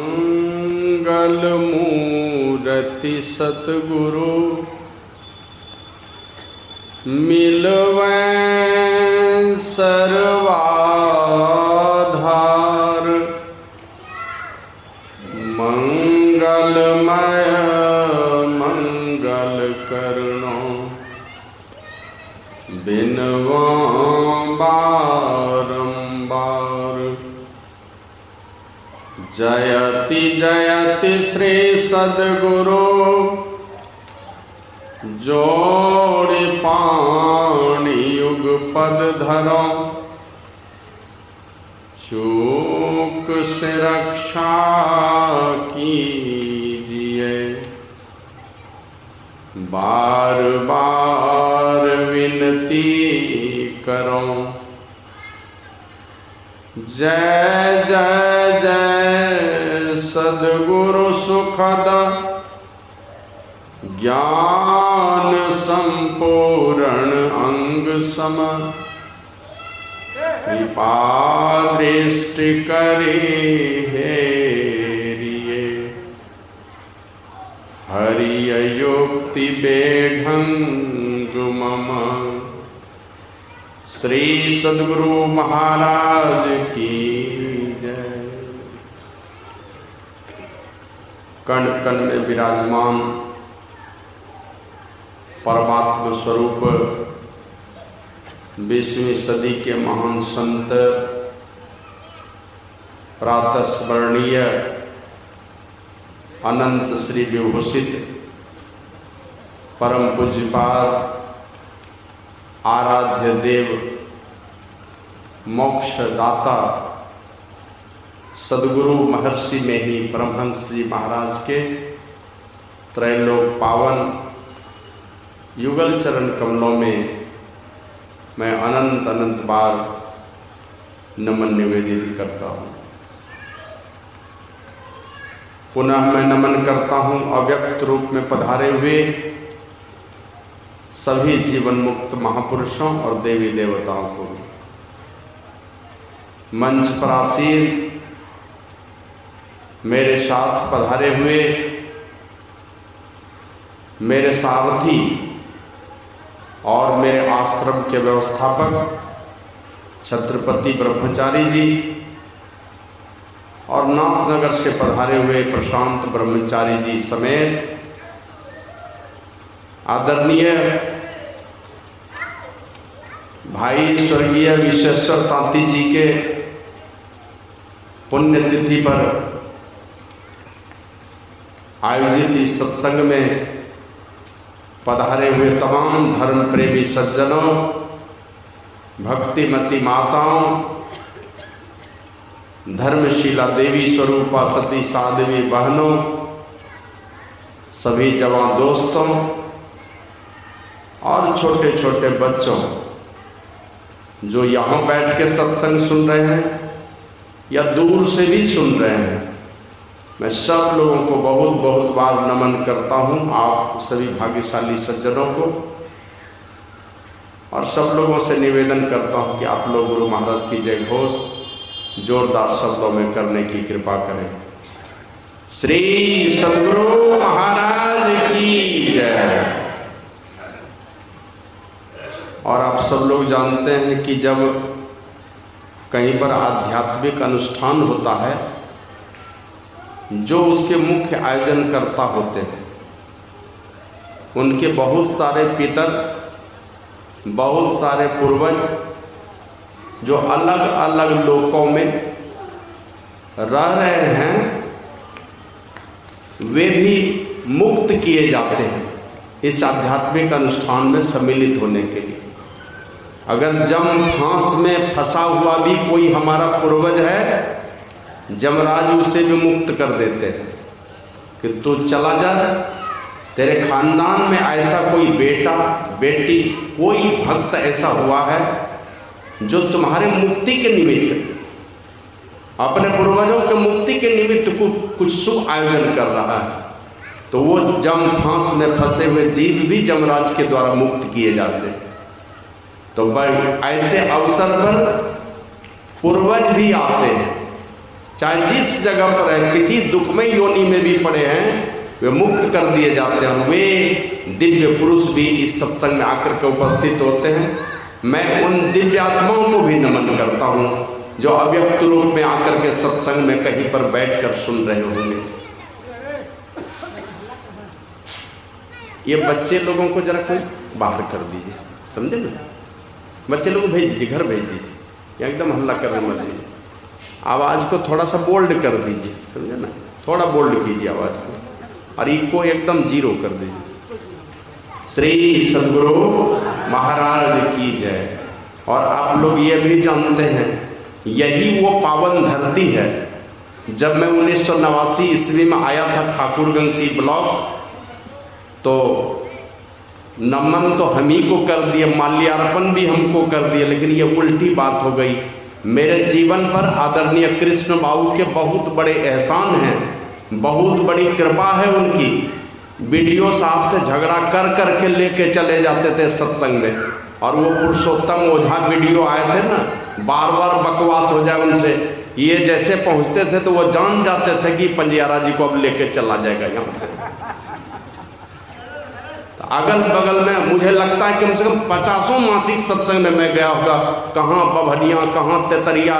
मंगल मूर्ति सतगुरु मिलवैं सर्वाधार। मंगलमय मंगल करनो बिनवा बारंबार। जयति जयति श्री सद्गुरु जोड़ि पाणि युग पद धरो। चूक से रक्षा कीजिए बार बार विनती करो। जय जय जय सद्गुरु सुखद ज्ञान संपूर्ण अंग सम। कृपा दृष्टि करी हेरिए हरिय युक्ति बेढंग मम। श्री सद्गुरु महाराज की जय। कण कण में विराजमान परमात्मा स्वरूप 20वीं सदी के महान संत प्रातः स्मरणीय अनंत श्री विभूषित परम पूज्यपाद आराध्य देव मोक्षदाता सद्गुरु महर्षि में ही परमहंस जी महाराज के त्रैलोक पावन युगल चरण कमलों में मैं अनंत अनंत बार नमन निवेदित करता हूँ। पुनः मैं नमन करता हूँ अव्यक्त रूप में पधारे हुए सभी जीवन मुक्त महापुरुषों और देवी देवताओं को। मंच पर आसीन मेरे साथ पधारे हुए मेरे सारथी और मेरे आश्रम के व्यवस्थापक छत्रपति ब्रह्मचारी जी और नाथनगर से पधारे हुए प्रशांत ब्रह्मचारी जी समेत आदरणीय भाई स्वर्गीय विश्वेश्वर तांती जी के पुण्यतिथि पर आयोजित इस सत्संग में पधारे हुए तमाम धर्म प्रेमी सज्जनों, भक्तिमती माताओं, धर्मशीला देवी स्वरूपा सती साध्वी बहनों, सभी जवान दोस्तों और छोटे छोटे बच्चों जो यहाँ बैठ के सत्संग सुन रहे हैं या दूर से भी सुन रहे हैं, मैं सब लोगों को बहुत बहुत बार नमन करता हूँ। आप सभी भाग्यशाली सज्जनों को और सब लोगों से निवेदन करता हूँ कि आप लोग गुरु महाराज की जय घोष जोरदार शब्दों में करने की कृपा करें। श्री सद्गुरु महाराज की जय। और आप सब लोग जानते हैं कि जब कहीं पर आध्यात्मिक अनुष्ठान होता है, जो उसके मुख्य आयोजन करता होते हैं उनके बहुत सारे पितर, बहुत सारे पूर्वज जो अलग अलग लोकों में रह रहे हैं, वे भी मुक्त किए जाते हैं इस आध्यात्मिक अनुष्ठान में सम्मिलित होने के लिए। अगर जम फांस में फंसा हुआ भी कोई हमारा पूर्वज है, जमराज उसे भी मुक्त कर देते हैं कि तू चला जा। तेरे खानदान में ऐसा कोई बेटा बेटी कोई भक्त ऐसा हुआ है जो तुम्हारे मुक्ति के निमित्त, अपने पूर्वजों के मुक्ति के निमित्त कुछ शुभ आयोजन कर रहा है, तो वो जम फांस में फंसे हुए जीव भी जमराज के द्वारा मुक्त किए जाते हैं। तो भाई ऐसे अवसर पर पूर्वज भी आते हैं, चाहे जिस जगह पर है, किसी दुखमय योनि में भी पड़े हैं, वे मुक्त कर दिए जाते हैं। वे दिव्य पुरुष भी इस सत्संग में आकर के उपस्थित होते हैं। मैं उन दिव्य आत्माओं को भी नमन करता हूँ जो अव्यक्त रूप में आकर के सत्संग में कहीं पर बैठकर सुन रहे होंगे। ये बच्चे लोगों को जरा कोई बाहर कर दीजिए, समझे ना, बच्चे लोगों को भेज दीजिए, घर भेज दीजिए, या एकदम हल्ला करने मत दीजिए। आवाज़ को थोड़ा सा बोल्ड कर दीजिए, समझे ना, थोड़ा बोल्ड कीजिए आवाज़ को, और इको एकदम जीरो कर दीजिए। श्री सद्गुरु महाराज की जय। और आप लोग ये भी जानते हैं, यही वो पावन धरती है। जब मैं 1989 ईस्वी में आया था ठाकुरगंज ब्लॉक, तो नमन तो हम ही को कर दिए, माल्यार्पण भी हमको कर दिए, लेकिन ये उल्टी बात हो गई। मेरे जीवन पर आदरणीय कृष्ण बाबू के बहुत बड़े एहसान हैं, बहुत बड़ी कृपा है उनकी। वीडियो साहब से झगड़ा कर कर के लेके चले जाते थे सत्संग में, और वो पुरुषोत्तम ओझा वीडियो आए थे ना, बार बार बकवास हो जाए उनसे। ये जैसे पहुंचते थे तो वो जान जाते थे कि पंजियारा जी को अब लेके चला जाएगा यहाँ से। तो अगल बगल में मुझे लगता है कम से कम 50 मासिक सत्संग में मैं गया होगा। कहाँ बभनिया, कहाँ तेतरिया,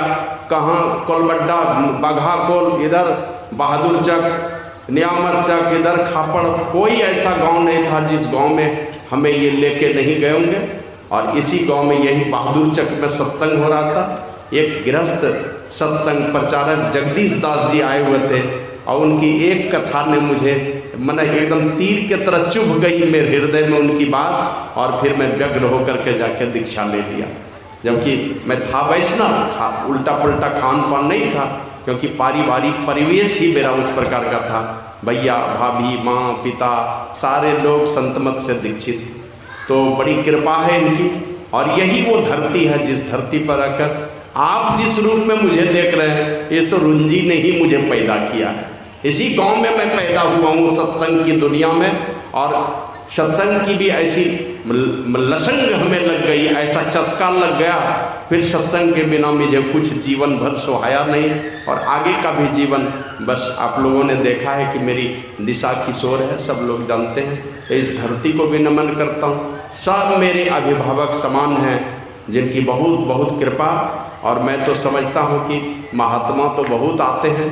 कहाँ कोलबड्डा, बघा कोल, इधर बहादुर चक, नियामत चक, इधर खापड़, कोई ऐसा गांव नहीं था जिस गांव में हमें ये लेके नहीं गए होंगे। और इसी गांव में यही बहादुर चक में सत्संग हो रहा था। एक गृहस्थ सत्संग प्रचारक जगदीश दास जी आए हुए थे, और उनकी एक कथा ने मुझे मैंने एकदम तीर के तरह चुभ गई मेरे हृदय में उनकी बात, और फिर मैं व्यग्र होकर के जाके दीक्षा ले लिया। जबकि मैं था वैष्णव, उल्टा पुल्टा खान पान नहीं था, क्योंकि पारिवारिक परिवेश ही मेरा उस प्रकार का था। भैया भाभी माँ पिता सारे लोग संत मत से दीक्षित, तो बड़ी कृपा है इनकी। और यही वो धरती है जिस धरती पर आकर आप जिस रूप में मुझे देख रहे हैं, ये तो रुंजी ने ही मुझे पैदा किया है। इसी गांव में मैं पैदा हुआ हूँ, सत्संग की दुनिया में, और सत्संग की भी ऐसी लसंग हमें लग गई, ऐसा चस्का लग गया, फिर सत्संग के बिना मुझे कुछ जीवन भर सुहाया नहीं, और आगे का भी जीवन बस आप लोगों ने देखा है कि मेरी दिशा किशोर है, सब लोग जानते हैं। तो इस धरती को भी नमन करता हूँ। सब मेरे अभिभावक समान हैं, जिनकी बहुत बहुत कृपा। और मैं तो समझता हूँ कि महात्मा तो बहुत आते हैं,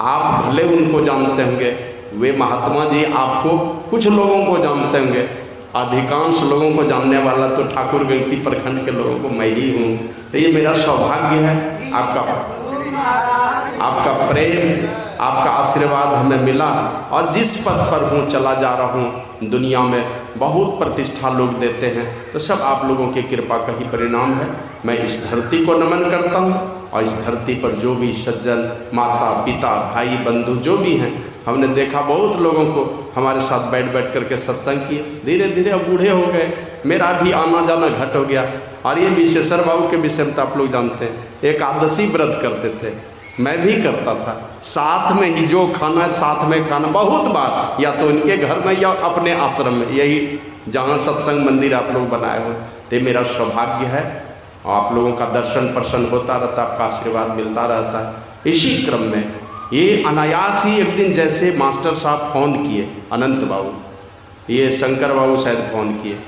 आप भले उनको जानते होंगे, वे महात्मा जी आपको कुछ लोगों को जानते होंगे, अधिकांश लोगों को जानने वाला तो ठाकुरगंज प्रखंड के लोगों को मैं ही हूँ। तो ये मेरा सौभाग्य है, आपका प्रेम, आपका आशीर्वाद हमें मिला, और जिस पद पर हूँ चला जा रहा हूँ दुनिया में बहुत प्रतिष्ठा लोग देते हैं, तो सब आप लोगों की कृपा का ही परिणाम है। मैं इस धरती को नमन करता हूँ, और इस धरती पर जो भी सज्जन माता पिता भाई बंधु जो भी हैं, हमने देखा बहुत लोगों को हमारे साथ बैठ बैठ करके सत्संग किए। धीरे धीरे अब बूढ़े हो गए, मेरा भी आना जाना घट हो गया। और ये विशेषर बाबू के विषय में तो आप लोग जानते हैं, एकादशी व्रत करते थे, मैं भी करता था, साथ में ही जो खाना साथ में खाना, बहुत बार या तो इनके घर में या अपने आश्रम में, यही जहाँ सत्संग मंदिर आप लोग बनाए हो। तो मेरा सौभाग्य है, आप लोगों का दर्शन प्रसन्न होता रहता, आपका आशीर्वाद मिलता रहता है। इसी क्रम में ये अनायास ही एक दिन जैसे मास्टर साहब फ़ोन किए, अनंत बाबू, ये शंकर बाबू शायद फ़ोन किए,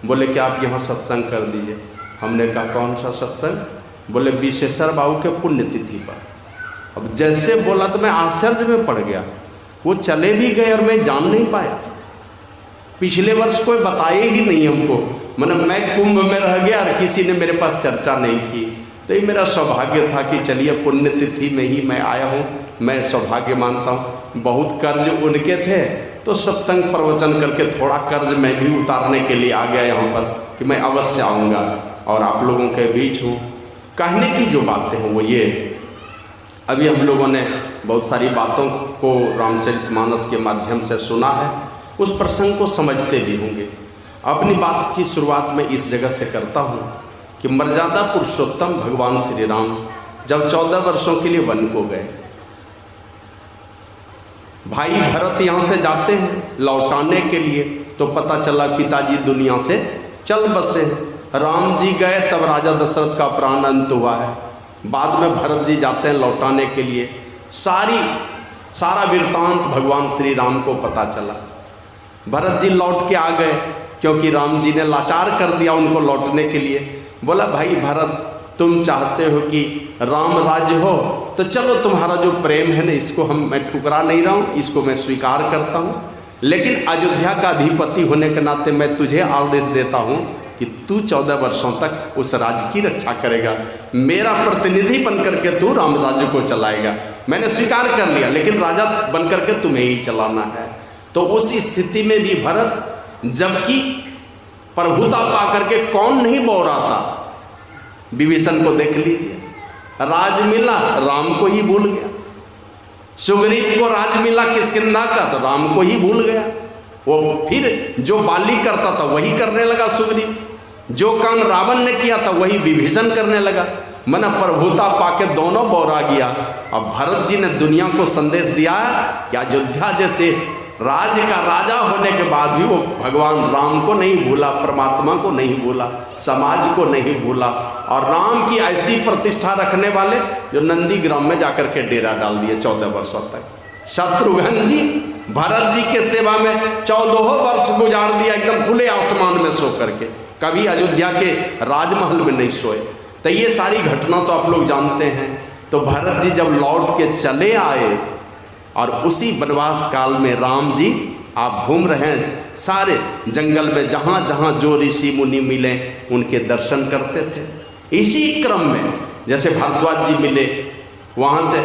बोले कि आप यहाँ सत्संग कर दीजिए। हमने कहा कौन सा सत्संग? बोले विशेषर बाबू के पुण्यतिथि पर। अब जैसे बोला तो मैं आश्चर्य में पड़ गया, वो चले भी गए और मैं जान नहीं पाया। पिछले वर्ष कोई बताए ही नहीं हमको, मतलब मैं कुंभ में रह गया और किसी ने मेरे पास चर्चा नहीं की। तो ये मेरा सौभाग्य था कि चलिए पुण्यतिथि में ही मैं आया हूँ, मैं सौभाग्य मानता हूँ। बहुत कर्ज उनके थे, तो सत्संग प्रवचन करके थोड़ा कर्ज मैं भी उतारने के लिए आ गया यहाँ पर कि मैं अवश्य आऊँगा और आप लोगों के बीच हूँ। कहने की जो बातें हैं वो ये, अभी हम लोगों ने बहुत सारी बातों को रामचरितमानस के माध्यम से सुना है, उस प्रसंग को समझते भी होंगे। अपनी बात की शुरुआत मैं इस जगह से करता हूँ कि मर्यादा पुरुषोत्तम भगवान श्री राम जब 14 वर्षों के लिए वन को गए, भाई भरत यहाँ से जाते हैं लौटाने के लिए, तो पता चला पिताजी दुनिया से चल बसे। राम जी गए तब राजा दशरथ का प्राण अंत हुआ है। बाद में भरत जी जाते हैं लौटाने के लिए, सारा वृत्तांत भगवान श्री राम को पता चला। भरत जी लौट के आ गए, क्योंकि राम जी ने लाचार कर दिया उनको लौटने के लिए। बोला भाई भरत, तुम चाहते हो कि राम राज्य हो, तो चलो तुम्हारा जो प्रेम है ना, इसको मैं ठुकरा नहीं रहा हूँ, इसको मैं स्वीकार करता हूँ, लेकिन अयोध्या का अधिपति होने के नाते मैं तुझे आदेश देता हूँ कि तू 14 वर्षों तक उस राज्य की रक्षा करेगा, मेरा प्रतिनिधि बनकर के तू राम राज्य को चलाएगा। मैंने स्वीकार कर लिया, लेकिन राजा बनकर के तुम्हें ही चलाना है। तो उस स्थिति में भी भरत, जबकि प्रभुता पा करके कौन नहीं बोरा था, विभीषण को देख लीजिए, राज मिला राम को ही भूल गया। सुग्रीव को राज मिला किष्किंधा का, तो राम को ही भूल गया। वो फिर जो बाली करता था वही करने लगा सुग्रीव, जो काम रावण ने किया था वही विभीषण करने लगा। मना प्रभुता पाके दोनों बौरा गया। अब भरत जी ने दुनिया को संदेश दिया कि अयोध्या जैसे राज्य का राजा होने के बाद भी वो भगवान राम को नहीं भूला, परमात्मा को नहीं भूला, समाज को नहीं भूला, और राम की ऐसी प्रतिष्ठा रखने वाले जो नंदीग्राम में जाकर के डेरा डाल दिए 14 वर्षों तक। शत्रुघ्न जी भरत जी के सेवा में 14 वर्ष गुजार दिया, एकदम खुले आसमान में सो करके, कभी अयोध्या के राजमहल में नहीं सोए। तो ये सारी घटना तो आप लोग जानते हैं। तो भरत जी जब लौट के चले आए, और उसी वनवास काल में राम जी आप घूम रहे हैं सारे जंगल में, जहाँ जहाँ जो ऋषि मुनि मिले उनके दर्शन करते थे। इसी क्रम में जैसे भारद्वाज जी मिले, वहाँ से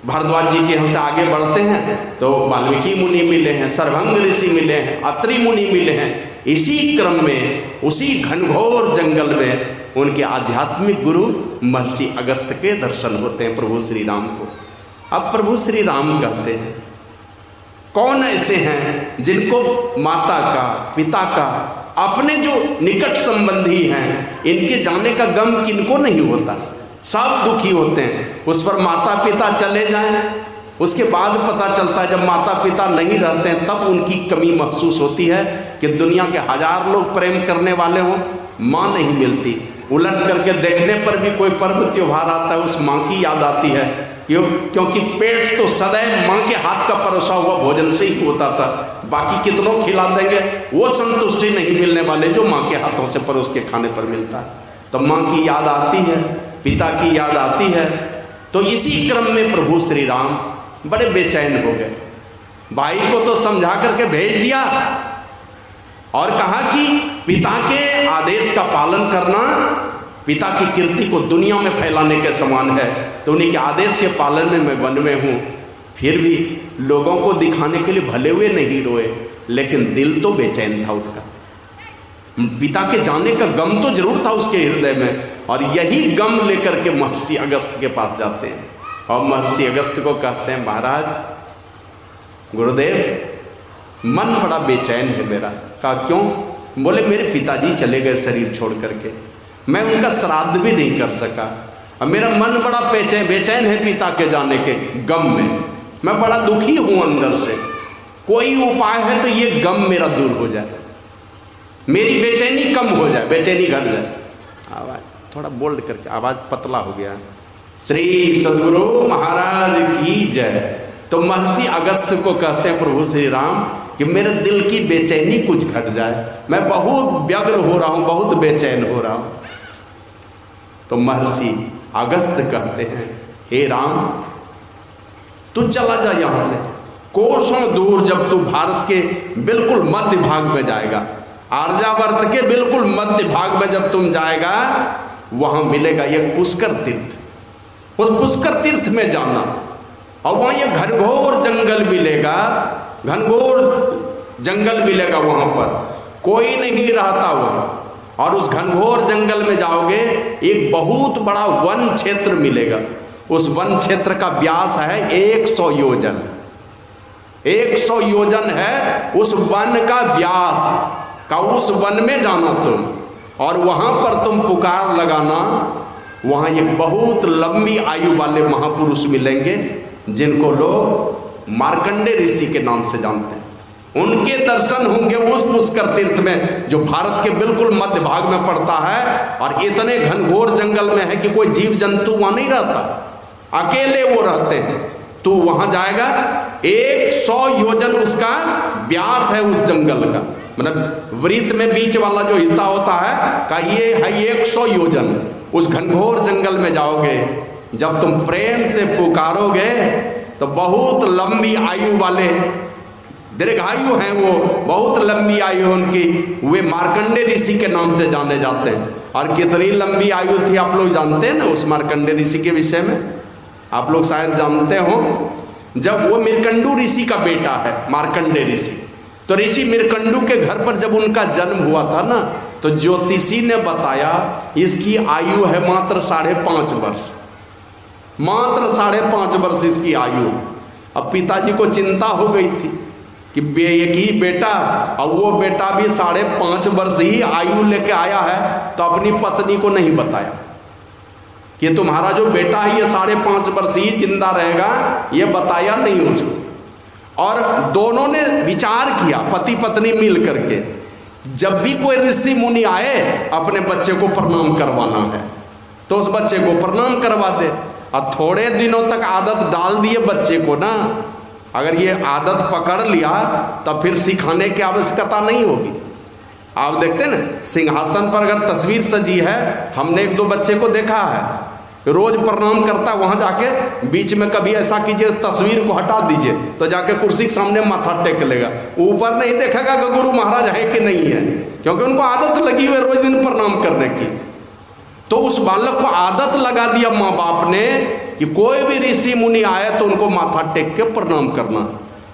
भारद्वाज जी के यहाँ से आगे बढ़ते हैं तो वाल्मीकि मुनि मिले हैं, सर्वभंग ऋषि मिले हैं, अत्रि मुनि मिले हैं। इसी क्रम में उसी घनघोर जंगल में उनके आध्यात्मिक गुरु महर्षि अगस्त के दर्शन होते हैं प्रभु श्री राम को। अब प्रभु श्री राम कहते हैं, कौन ऐसे हैं जिनको माता का, पिता का, अपने जो निकट संबंधी हैं, इनके जाने का गम किनको नहीं होता। सब दुखी होते हैं। उस पर माता पिता चले जाएं, उसके बाद पता चलता है जब माता पिता नहीं रहते हैं तब उनकी कमी महसूस होती है कि दुनिया के 1000 लोग प्रेम करने वाले हों, माँ नहीं मिलती। उलट करके देखने पर भी कोई पर्व त्योहार आता है, उस माँ की याद आती है, क्योंकि पेट तो सदैव माँ के हाथ का परोसा हुआ भोजन से ही होता था। बाकी कितनों खिला देंगे, वो संतुष्टि नहीं मिलने वाले जो माँ के हाथों से परोस के खाने पर मिलता है। तो माँ की याद आती है, पिता की याद आती है। तो इसी क्रम में प्रभु श्री राम बड़े बेचैन हो गए। भाई को तो समझा करके भेज दिया और कहा कि पिता के आदेश का पालन करना पिता की कीर्ति को दुनिया में फैलाने के समान है। तो उन्हीं के आदेश के पालन में मैं वन में हूँ। फिर भी लोगों को दिखाने के लिए भले हुए नहीं रोए, लेकिन दिल तो बेचैन था उनका। पिता के जाने का गम तो जरूर था उसके हृदय में, और यही गम लेकर के महर्षि अगस्त के पास जाते हैं और महर्षि अगस्त को कहते हैं, महाराज गुरुदेव मन बड़ा बेचैन है मेरा। कहा क्यों? बोले मेरे पिताजी चले गए शरीर छोड़ करके, मैं उनका श्राद्ध भी नहीं कर सका, और मेरा मन बड़ा बेचैन है पिता के जाने के गम में। मैं बड़ा दुखी हूँ अंदर से। कोई उपाय है तो ये गम मेरा दूर हो जाए, मेरी बेचैनी कम हो जाए, बेचैनी घट जाए। आवाज थोड़ा बोल्ड करके, आवाज पतला हो गया। श्री सद्गुरु महाराज की जय। तो महर्षि अगस्त को कहते हैं प्रभु श्री राम कि मेरे दिल की बेचैनी कुछ घट जाए, मैं बहुत व्यग्र हो रहा हूँ, बहुत बेचैन हो रहा हूँ। तो महर्षि अगस्त कहते हैं, हे राम तू चला जा यहाँ से, कोसों दूर जब तू भारत के बिल्कुल मध्य भाग में जाएगा, आर्यावर्त के बिल्कुल मध्य भाग में जब तुम जाएगा, वहां मिलेगा एक पुष्कर तीर्थ। उस पुष्कर तीर्थ में जाना, और वहां एक घनघोर जंगल मिलेगा, घनघोर जंगल मिलेगा, वहां पर कोई नहीं रहता वहां। और उस घनघोर जंगल में जाओगे, एक बहुत बड़ा वन क्षेत्र मिलेगा। उस वन क्षेत्र का व्यास है 100 योजन। 100 योजन है उस वन का व्यास का। उस वन में जाना तुम, और वहां पर तुम पुकार लगाना। वहां एक बहुत लंबी आयु वाले महापुरुष मिलेंगे जिनको लोग मार्कंडे ऋषि के नाम से जानते हैं। उनके दर्शन होंगे उस पुष्कर तीर्थ में, जो भारत के बिल्कुल मध्य भाग में पड़ता है, और इतने घनघोर जंगल में है कि कोई जीव जंतु वहां नहीं रहता। अकेले वो रहते हैं। तो वहां जाएगा, 100 योजन उसका व्यास है उस जंगल का, मतलब वृत्त में बीच वाला जो हिस्सा होता है का ये है 100 योजन। उस घनघोर जंगल में जाओगे, जब तुम प्रेम से पुकारोगे तो बहुत लंबी आयु वाले, दीर्घायु हैं वो, बहुत लंबी आयु उनकी, वे मार्कंडे ऋषि के नाम से जाने जाते हैं। और कितनी लंबी आयु थी आप लोग जानते हैं ना उस मार्कंडे ऋषि के विषय में? आप लोग शायद जानते हो। जब वो मिरकंडू ऋषि का बेटा है मार्कंडे ऋषि, तो ऋषि मिरकंडू के घर पर जब उनका जन्म हुआ था ना, तो ज्योतिषी ने बताया इसकी आयु है मात्र 5.5 वर्ष, मात्र 5.5 वर्ष इसकी आयु। अब पिताजी को चिंता हो गई थी कि एक ही बेटा, और वो बेटा भी 5.5 वर्ष ही आयु लेके आया है, तो अपनी पत्नी को नहीं बताया कि तुम्हारा जो बेटा है ये 5.5 वर्ष ही जिंदा रहेगा, ये बताया नहीं उसको। और दोनों ने विचार किया पति पत्नी मिल करके, जब भी कोई ऋषि मुनि आए अपने बच्चे को प्रणाम करवाना है तो उस बच्चे को प्रणाम करवा दे। और थोड़े दिनों तक आदत डाल दिए बच्चे को ना, अगर ये आदत पकड़ लिया तब फिर सिखाने की आवश्यकता नहीं होगी। आप देखते हैं ना सिंहासन पर अगर तस्वीर सजी है, हमने 1-2 बच्चे को देखा है रोज प्रणाम करता, वहां जाके बीच में कभी ऐसा कीजिए तस्वीर को हटा दीजिए तो जाके कुर्सी के सामने माथा टेक लेगा, ऊपर नहीं देखेगा कि गुरु महाराज है कि नहीं है, क्योंकि उनको आदत लगी हुई है रोज दिन प्रणाम करने की। तो उस बालक को आदत लगा दिया माँ बाप ने कि कोई भी ऋषि मुनि आए तो उनको माथा टेक के प्रणाम करना।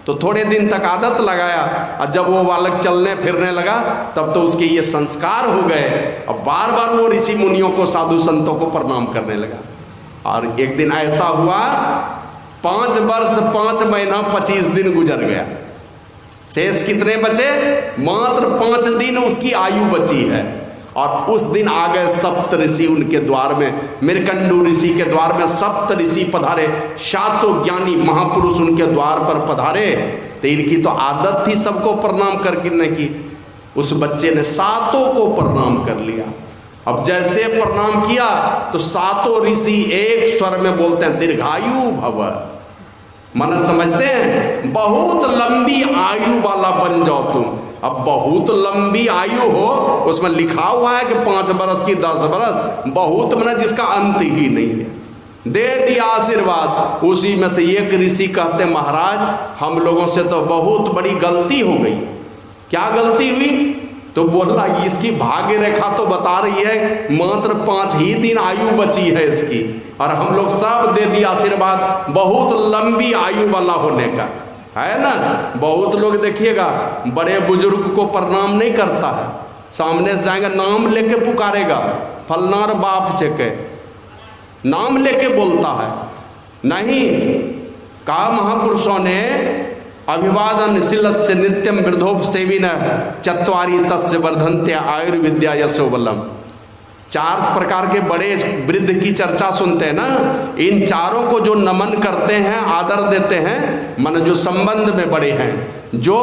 तो थोड़े दिन तक आदत लगाया, और जब वो बालक चलने फिरने लगा तब तो उसके ये संस्कार हो गए, अब बार बार वो ऋषि मुनियों को साधु संतों को प्रणाम करने लगा। और एक दिन ऐसा हुआ 5 वर्ष 5 महीना 25 दिन गुजर गया, शेष कितने बचे? मात्र 5 दिन उसकी आयु बची है। और उस दिन आ गए सप्त ऋषि उनके द्वार में, मिरकंडू ऋषि के द्वार में सप्त ऋषि पधारे, 7 ज्ञानी महापुरुष उनके द्वार पर पधारे। तो इनकी तो आदत थी सबको प्रणाम करने की, उस बच्चे ने 7 को प्रणाम कर लिया। अब जैसे प्रणाम किया तो 7 ऋषि एक स्वर में बोलते हैं दीर्घायु भव, मन समझते हैं बहुत लंबी आयु वाला बन जाओ तुम। अब बहुत लंबी आयु हो, उसमें लिखा हुआ है कि 5 बरस की 10 बरस, बहुत मतलब जिसका अंत ही नहीं है, दे दिया आशीर्वाद। उसी में से एक ऋषि कहते महाराज हम लोगों से तो बहुत बड़ी गलती हो गई। क्या गलती हुई? तो बोला इसकी भाग्य रेखा तो बता रही है मात्र 5 ही दिन आयु बची है इसकी, और हम लोग सब दे दिया आशीर्वाद बहुत लंबी आयु वाला होने का, है ना। बहुत लोग देखिएगा बड़े बुजुर्ग को प्रणाम नहीं करता है, सामने से जाएगा नाम लेके पुकारेगा, फलनार बाप चेके नाम लेके बोलता है। नहीं, कहा महापुरुषों ने अभिवादन शिलस्य नित्यम वृद्धोपसेविन चत्वारि तस्य वर्धन्ते आयुर्विद्या यशो बलम। 4 प्रकार के बड़े वृद्ध की चर्चा सुनते हैं ना, इन चारों को जो नमन करते हैं आदर देते हैं, मन जो संबंध में बड़े हैं, जो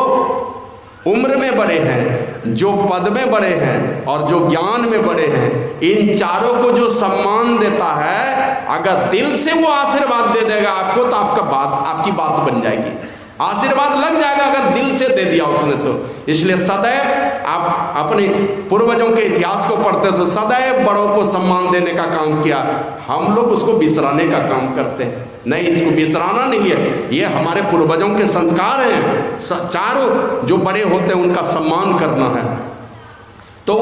उम्र में बड़े हैं, जो पद में बड़े हैं और जो ज्ञान में बड़े हैं, इन चारों को जो सम्मान देता है, अगर दिल से वो आशीर्वाद दे देगा आपको तो आपकी बात बन जाएगी, आशीर्वाद लग जाएगा अगर दिल से दे दिया उसने तो। इसलिए सदैव आप अपने पूर्वजों के इतिहास को पढ़ते तो सदैव बड़ों को सम्मान देने का काम किया। हम लोग उसको बिसराने का काम करते हैं, नहीं, इसको बिसराना नहीं है, ये हमारे पूर्वजों के संस्कार हैं। चारों जो बड़े होते हैं उनका सम्मान करना है। तो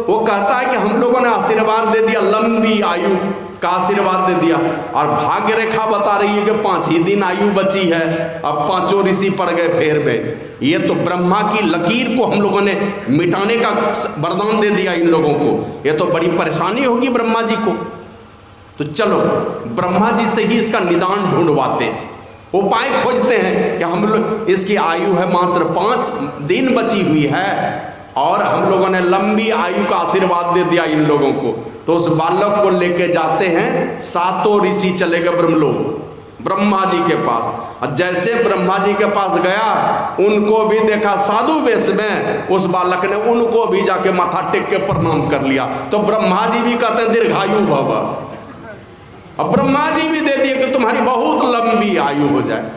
वो कहता है कि हम लोगों ने आशीर्वाद दे दिया, लंबी आयु का आशीर्वाद दे दिया, और भाग्य रेखा बता रही है कि 5 ही दिन आयु बची है। अब 5 ऋषि पड़ गए फेर में, ये तो ब्रह्मा की लकीर को हम लोगों ने मिटाने का वरदान दे दिया इन लोगों को, ये तो बड़ी परेशानी होगी ब्रह्मा जी को। तो चलो ब्रह्मा जी से ही इसका निदान ढूंढवाते हैं, उपाय खोजते हैं कि हम लोग इसकी आयु है मात्र 5 दिन बची हुई है, और हम लोगों ने लंबी आयु का आशीर्वाद दे दिया इन लोगों को। तो उस बालक को लेके जाते हैं, 7 ऋषि चले गए ब्रह्मलोक ब्रह्मा जी के पास। और जैसे ब्रह्मा जी के पास गया, उनको भी देखा साधु वेश में, उस बालक ने उनको भी जाके माथा टेक के प्रणाम कर लिया। तो ब्रह्मा जी भी कहते हैं दीर्घायु भव, अब ब्रह्मा जी भी दे दिए कि तुम्हारी बहुत लंबी आयु हो जाए।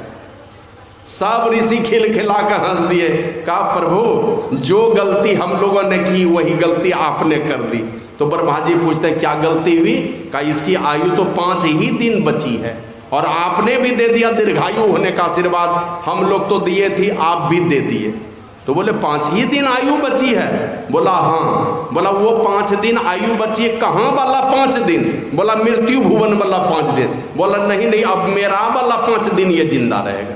सब ऋषि खिलखिला कर हंस दिए, कहा प्रभु जो गलती हम लोगों ने की वही गलती आपने कर दी। तो ब्रह्मा जी पूछते हैं क्या गलती हुई? कहा इसकी आयु तो 5 ही दिन बची है और आपने भी दे दिया दीर्घायु होने का आशीर्वाद, हम लोग तो दिए थे आप भी दे दिए। तो बोले 5 ही दिन आयु बची है? बोला हाँ। बोला वो 5 दिन आयु बची है, कहाँ वाला 5 दिन? बोला मृत्यु भुवन वाला 5 दिन। बोला नहीं नहीं, अब मेरा वाला 5 दिन ये जिंदा रहेगा,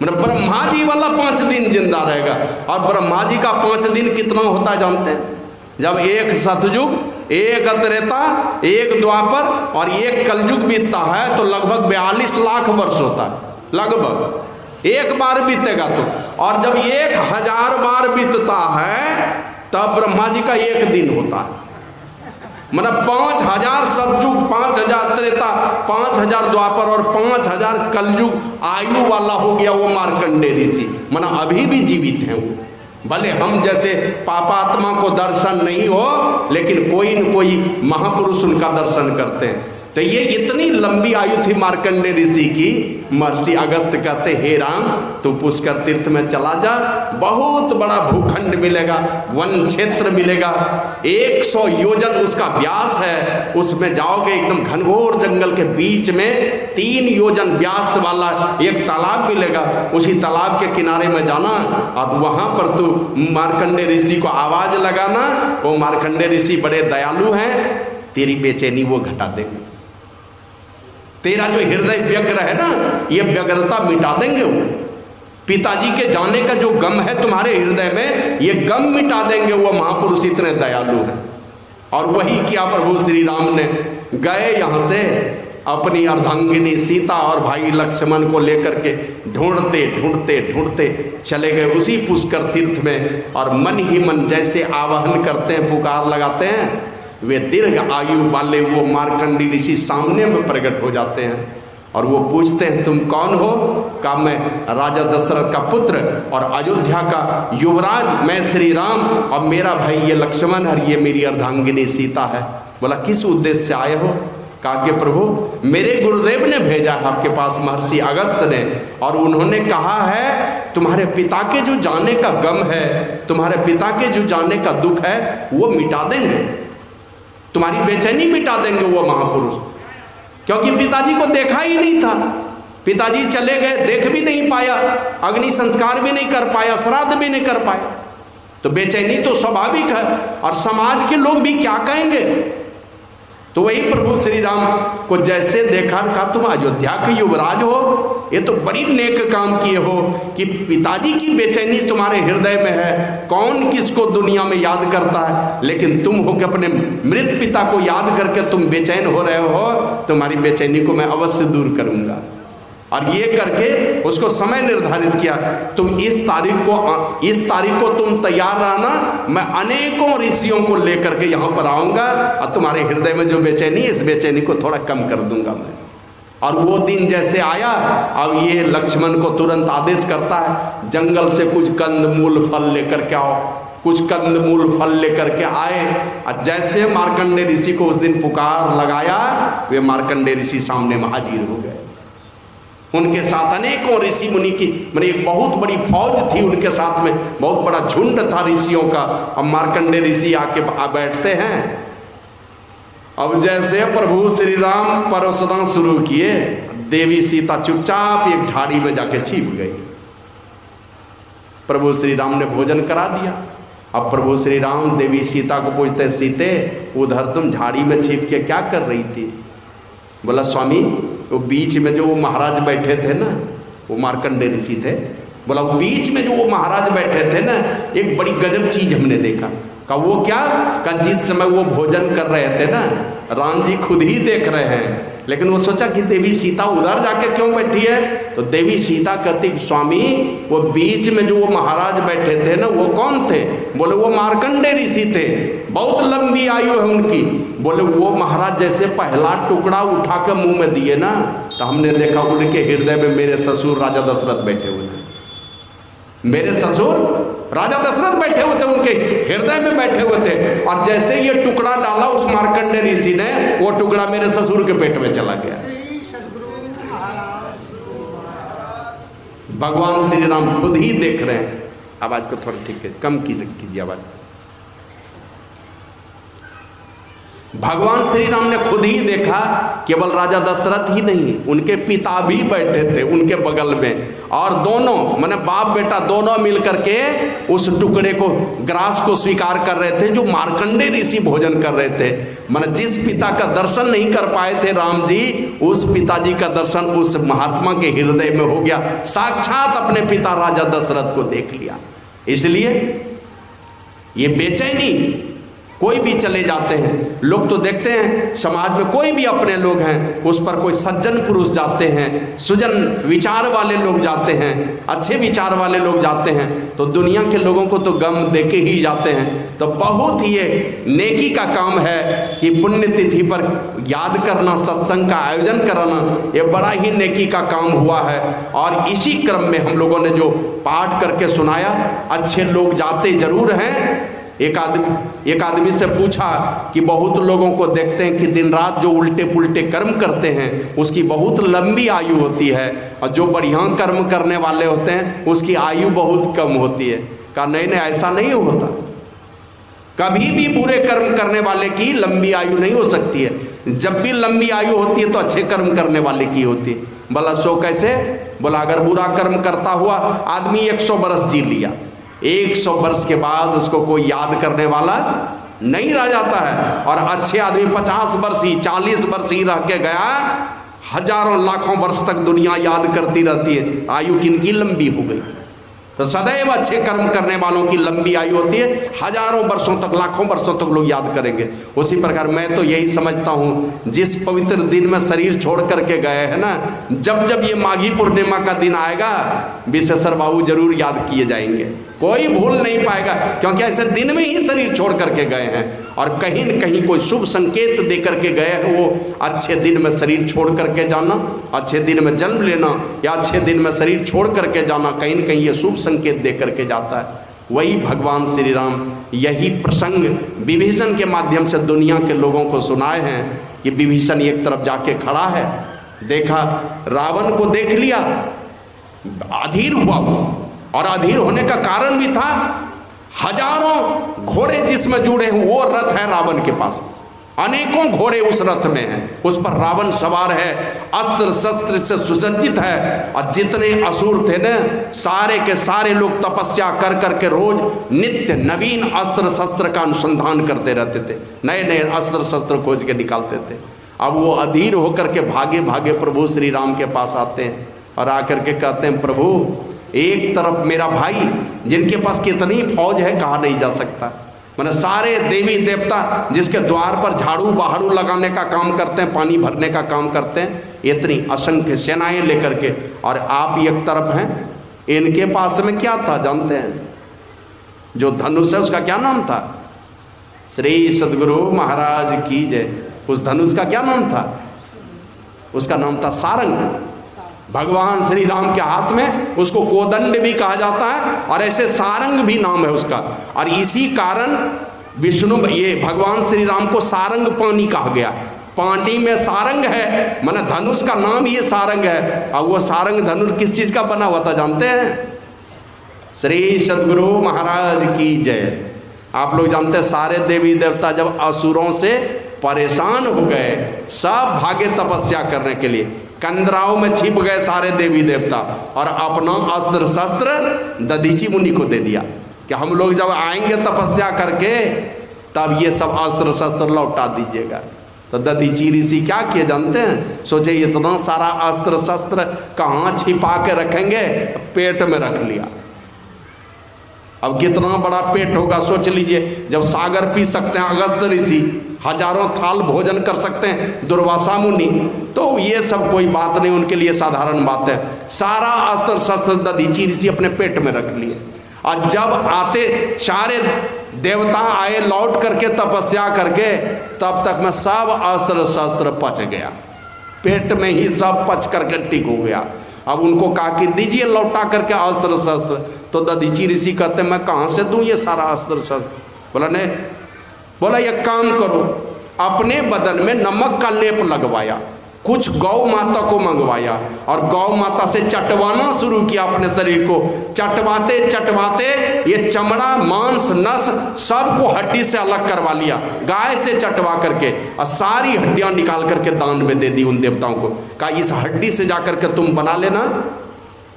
मतलब ब्रह्मा जी वाला 5 दिन जिंदा रहेगा। और ब्रह्मा जी का 5 दिन कितना होता है जानते हैं? जब एक सतयुग, एक त्रेता, एक द्वापर और एक कलयुग बीतता है तो लगभग 42 लाख वर्ष होता है, लगभग एक बार बीतेगा तो। और जब 1000 बार बीतता है तब ब्रह्मा जी का 1 दिन होता है। मतलब 5000 सतयुग, 5000 त्रेता, 5000 द्वापर और 5000 कलयुग आयु वाला हो गया वो मार्कंडेय ऋषि। मतलब अभी भी जीवित हैं वो, भले हम जैसे पापात्मा को दर्शन नहीं हो लेकिन कोई न कोई महापुरुष उनका दर्शन करते हैं। तो ये इतनी लंबी आयु थी मार्कंडेय ऋषि की। महर्षि अगस्त्य कहते हे राम तू पुष्कर तीर्थ में चला जा, बहुत बड़ा भूखंड मिलेगा, वन क्षेत्र मिलेगा, 100 योजन उसका व्यास है, उसमें जाओगे एकदम घनघोर जंगल के बीच में 3 योजन व्यास वाला एक तालाब मिलेगा, उसी तालाब के किनारे में जाना और वहां पर तू मार्कंडेय ऋषि को आवाज लगाना। वो मार्कंडेय ऋषि बड़े दयालु हैं, तेरी बेचैनी वो घटा देंगे, तेरा जो हृदय व्यग्र है ना ये व्यग्रता मिटा देंगे। वो पिताजी के जाने का जो गम है तुम्हारे हृदय में ये गम मिटा देंगे। वो महापुरुष इतने दयालु हैं। और वही किया प्रभु श्री राम ने, गए यहाँ से अपनी अर्धांगिनी सीता और भाई लक्ष्मण को लेकर के ढूंढते ढूंढते ढूंढते चले गए उसी पुष्कर तीर्थ में। और मन ही मन जैसे आवाहन करते हैं, पुकार लगाते हैं, वे दीर्घ आयु वाले वो मार्कंडेय ऋषि सामने में प्रकट हो जाते हैं। और वो पूछते हैं तुम कौन हो? कहा मैं राजा दशरथ का पुत्र और अयोध्या का युवराज, मैं श्री राम और मेरा भाई ये लक्ष्मण और ये मेरी अर्धांगिनी सीता है। बोला किस उद्देश्य से आए हो? कहा कि प्रभु मेरे गुरुदेव ने भेजा है आपके पास, महर्षि अगस्त्य ने, और उन्होंने कहा है तुम्हारे पिता के जो जाने का गम है, तुम्हारे पिता के जो जाने का दुख है वो मिटा देंगे, तुम्हारी बेचैनी मिटा देंगे वो महापुरुष। क्योंकि पिताजी को देखा ही नहीं था, पिताजी चले गए, देख भी नहीं पाया, अग्नि संस्कार भी नहीं कर पाया, श्राद्ध भी नहीं कर पाया, तो बेचैनी तो स्वाभाविक है। और समाज के लोग भी क्या कहेंगे? तो वही प्रभु श्री राम को जैसे देखा, कहा तुम अयोध्या के युवराज हो, ये तो बड़ी नेक काम किए हो कि पिताजी की बेचैनी तुम्हारे हृदय में है। कौन किसको दुनिया में याद करता है, लेकिन तुम हो कि अपने मृत पिता को याद करके तुम बेचैन हो रहे हो, तुम्हारी बेचैनी को मैं अवश्य दूर करूंगा। और ये करके उसको समय निर्धारित किया, तुम इस तारीख को तुम तैयार रहना, मैं अनेकों ऋषियों को लेकर के यहाँ पर आऊँगा और तुम्हारे हृदय में जो बेचैनी है इस बेचैनी को थोड़ा कम कर दूंगा मैं। और वो दिन जैसे आया, अब ये लक्ष्मण को तुरंत आदेश करता है जंगल से कुछ कंद मूल फल लेकर के आओ। कुछ कंद मूल फल लेकर के आए और जैसे मार्कंडेय ऋषि को उस दिन पुकार लगाया, वे मार्कंडेय ऋषि सामने में हाजिर हो गए। उनके साथ अनेकों ऋषि मुनि की मतलब एक बहुत बड़ी फौज थी, उनके साथ में बहुत बड़ा झुंड था ऋषियों का। अब मार्कंडेय ऋषि आके बैठते हैं। अब जैसे प्रभु श्री राम परोसना शुरू किए, देवी सीता चुपचाप एक झाड़ी में जाके छिप गई। प्रभु श्री राम ने भोजन करा दिया। अब प्रभु श्री राम देवी सीता को पूछते हैं, सीते उधर तुम झाड़ी में छिप के क्या कर रही थी? बोला स्वामी वो बीच में जो वो महाराज बैठे थे ना, वो मार्कंडेय ऋषि थे। बोला वो बीच में जो वो महाराज बैठे थे ना, एक बड़ी गजब चीज हमने देखा। कहा वो क्या? कहा जिस समय वो भोजन कर रहे थे ना, राम जी खुद ही देख रहे हैं, लेकिन वो सोचा कि देवी सीता उधर जाके क्यों बैठी है? तो देवी सीता कहती स्वामी वो बीच में जो वो महाराज बैठे थे ना, वो कौन थे? बोले वो मार्कंडेय ऋषि थे, बहुत लंबी आयु है उनकी। बोले वो महाराज जैसे पहला टुकड़ा उठा के मुंह में दिए ना, तो हमने देखा उनके हृदय में मेरे ससुर राजा दशरथ बैठे हुए थे। मेरे ससुर राजा दशरथ बैठे हुए थे, उनके हृदय में बैठे हुए थे, और जैसे ये टुकड़ा डाला उस मार्कंडे ऋषि ने, वो टुकड़ा मेरे ससुर के पेट में चला गया। भगवान श्री राम खुद ही देख रहे हैं। आवाज को थोड़ा ठीक है, कम कीजिए आवाज। भगवान श्री राम ने खुद ही देखा, केवल राजा दशरथ ही नहीं, उनके पिता भी बैठे थे उनके बगल में, और दोनों माने बाप बेटा दोनों मिलकर के उस टुकड़े को, ग्रास को स्वीकार कर रहे थे जो मार्कंडे ऋषि भोजन कर रहे थे। माने जिस पिता का दर्शन नहीं कर पाए थे राम जी, उस पिताजी का दर्शन उस महात्मा के हृदय में हो गया। साक्षात अपने पिता राजा दशरथ को देख लिया। इसलिए ये बेचैनी, कोई भी चले जाते हैं लोग तो देखते हैं समाज में, कोई भी अपने लोग हैं उस पर कोई सज्जन पुरुष जाते हैं, सुजन विचार वाले लोग जाते हैं, अच्छे विचार वाले लोग जाते हैं, तो दुनिया के लोगों को तो गम देके ही जाते हैं। तो बहुत ही ये नेकी का काम है कि पुण्यतिथि पर याद करना, सत्संग का आयोजन कराना, ये बड़ा ही नेकी का काम हुआ है। और इसी क्रम में हम लोगों ने जो पाठ करके सुनाया, अच्छे लोग जाते जरूर हैं। एक आदमी से पूछा कि बहुत लोगों को देखते हैं कि दिन रात जो उल्टे पुल्टे कर्म करते हैं उसकी बहुत लंबी आयु होती है, और जो बढ़िया कर्म करने वाले होते हैं उसकी आयु बहुत कम होती है। कहा नहीं नहीं, ऐसा नहीं होता, कभी भी बुरे कर्म करने वाले की लंबी आयु नहीं हो सकती है। जब भी लंबी आयु होती है तो अच्छे कर्म करने वाले की होती है। बोला सो कैसे? बोला अगर बुरा कर्म करता हुआ आदमी 100 बरस जी लिया, 100 वर्ष के बाद उसको कोई याद करने वाला नहीं रह जाता है, और अच्छे आदमी 50 वर्ष ही 40 वर्ष ही रह के गया, हजारों लाखों वर्ष तक दुनिया याद करती रहती है। आयु किनकी लंबी हो गई? तो सदैव अच्छे कर्म करने वालों की लंबी आयु होती है, हजारों वर्षों तक, लाखों वर्षों तक लोग याद करेंगे। उसी प्रकार मैं तो यही समझता हूँ, जिस पवित्र दिन में शरीर छोड़ करके गए हैं ना, जब जब ये माघी पूर्णिमा का दिन आएगा, विशेषर बाबू जरूर याद किए जाएंगे, कोई भूल नहीं पाएगा, क्योंकि ऐसे दिन में ही शरीर छोड़ करके गए हैं, और कहीं न कहीं कोई शुभ संकेत दे करके गए हैं। वो अच्छे दिन में शरीर छोड़ करके जाना, अच्छे दिन में जन्म लेना, या अच्छे दिन में शरीर छोड़ करके जाना, कहीं न कहीं ये शुभ संकेत दे करके जाता है। वही भगवान श्री राम यही प्रसंग विभीषण के माध्यम से दुनिया के लोगों को सुनाए हैं कि विभीषण एक तरफ जाके खड़ा है, देखा रावण को देख लिया, अधीर हुआ, और अधीर होने का कारण भी था, हजारों घोड़े जिसमें जुड़े हैं वो रथ है रावण के पास, अनेकों घोड़े उस रथ में हैं, उस पर रावण सवार है, अस्त्र शस्त्र से सुसज्जित है, और जितने असुर थे न, सारे के सारे लोग तपस्या कर करके रोज नित्य नवीन अस्त्र शस्त्र का अनुसंधान करते रहते थे, नए नए अस्त्र शस्त्र खोज के निकालते थे। अब वो अधीर होकर के भागे भागे प्रभु श्री राम के पास आते हैं, और आकर के कहते हैं प्रभु, एक तरफ मेरा भाई जिनके पास कितनी फौज है कहा नहीं जा सकता, मैंने सारे देवी देवता जिसके द्वार पर झाड़ू बहाड़ू लगाने का काम करते हैं, पानी भरने का काम करते हैं, इतनी असंख्य सेनाएं लेकर के, और आप एक तरफ हैं। इनके पास में क्या था जानते हैं? जो धनुष है उसका क्या नाम था? श्री सद्गुरु महाराज की जय। उस धनुष का क्या नाम था? उसका नाम था सारंग। भगवान श्री राम के हाथ में उसको कोदंड भी कहा जाता है, और ऐसे सारंग भी नाम है उसका। और इसी कारण विष्णु, ये भगवान श्री राम को सारंग पानी कहा गया। पानी में सारंग है, माने धनुष का नाम ये सारंग है। और वो सारंग धनुष किस चीज का बना हुआ था जानते हैं? श्री सद्गुरु महाराज की जय। आप लोग जानते हैं सारे देवी देवता जब असुरों से परेशान हो गए, सब भागे तपस्या करने के लिए, कंदराओं में छिप गए सारे देवी देवता, और अपना अस्त्र शस्त्र दधीची मुनि को दे दिया कि हम लोग जब आएंगे तपस्या करके तब ये सब अस्त्र शस्त्र लौटा दीजिएगा। तो दधीची ऋषि क्या किए जानते हैं? सोचे इतना सारा अस्त्र शस्त्र कहाँ छिपा के रखेंगे, पेट में रख लिया। अब कितना बड़ा पेट होगा सोच लीजिए, जब सागर पी सकते हैं अगस्त ऋषि, हजारों थाल भोजन कर सकते हैं दुर्वासा मुनि, तो ये सब कोई बात नहीं, उनके लिए साधारण बात है। सारा अस्त्र शस्त्र दधीची ऋषि अपने पेट में रख लिए, और जब आते सारे देवता आए लौट करके तपस्या करके, तब तक में सब अस्त्र शस्त्र पच गया, पेट में ही सब पच करके ठीक हो गया। अब उनको कहा कि दीजिए लौटा करके अस्त्र शस्त्र। तो दधीची ऋषि कहते मैं कहाँ से दूं ये सारा अस्त्र शस्त्र? बोला नहीं, बोला एक काम करो, अपने बदन में नमक का लेप लगवाया, कुछ गौ माता को मंगवाया और गौ माता से चटवाना शुरू किया अपने शरीर को। चटवाते चटवाते ये चमड़ा मांस नस सबको हड्डी से अलग करवा लिया, गाय से चटवा करके, और सारी हड्डियां निकाल करके दान में दे दी उन देवताओं को। कहा इस हड्डी से जाकर के तुम बना लेना,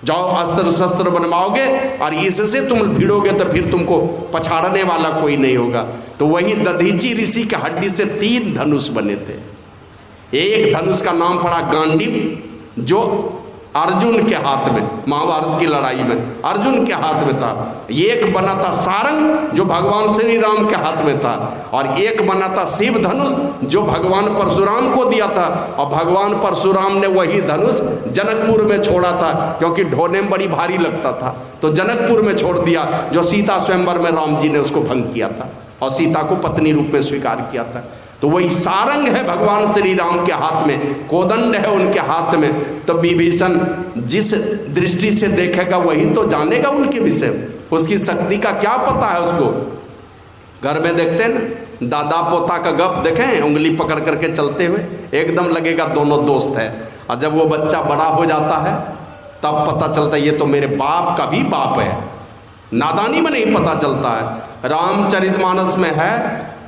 जाओ अस्त्र शस्त्र बनवाओगे और इससे तुम भिड़ोगे तो फिर तुमको पछाड़ने वाला कोई नहीं होगा। तो वही दधीची ऋषि के हड्डी से 3 धनुष बने थे। एक धनुष का नाम पड़ा गांडीव, जो अर्जुन के हाथ में, महाभारत की लड़ाई में अर्जुन के हाथ में था। एक बना था सारंग, जो भगवान श्री राम के हाथ में था, और एक बना था शिव धनुष, जो भगवान परशुराम को दिया था। और भगवान परशुराम ने वही धनुष जनकपुर में छोड़ा था, क्योंकि ढोने में बड़ी भारी लगता था, तो जनकपुर में छोड़ दिया, जो सीता स्वयंवर में राम जी ने उसको भंग किया था और सीता को पत्नी रूप में स्वीकार किया था। तो वही सारंग है भगवान श्री राम के हाथ में, कोदंड है उनके हाथ में। तो विभीषण जिस दृष्टि से देखेगा वही तो जानेगा उनके विषय, उसकी शक्ति का क्या पता है उसको। घर में देखते हैं ना, दादा पोता का गप देखें, उंगली पकड़ करके चलते हुए, एकदम लगेगा दोनों दोस्त है। और जब वो बच्चा बड़ा हो जाता है तब पता चलता है ये तो मेरे बाप का भी बाप है। नादानी में नहीं पता चलता है। रामचरितमानस में है,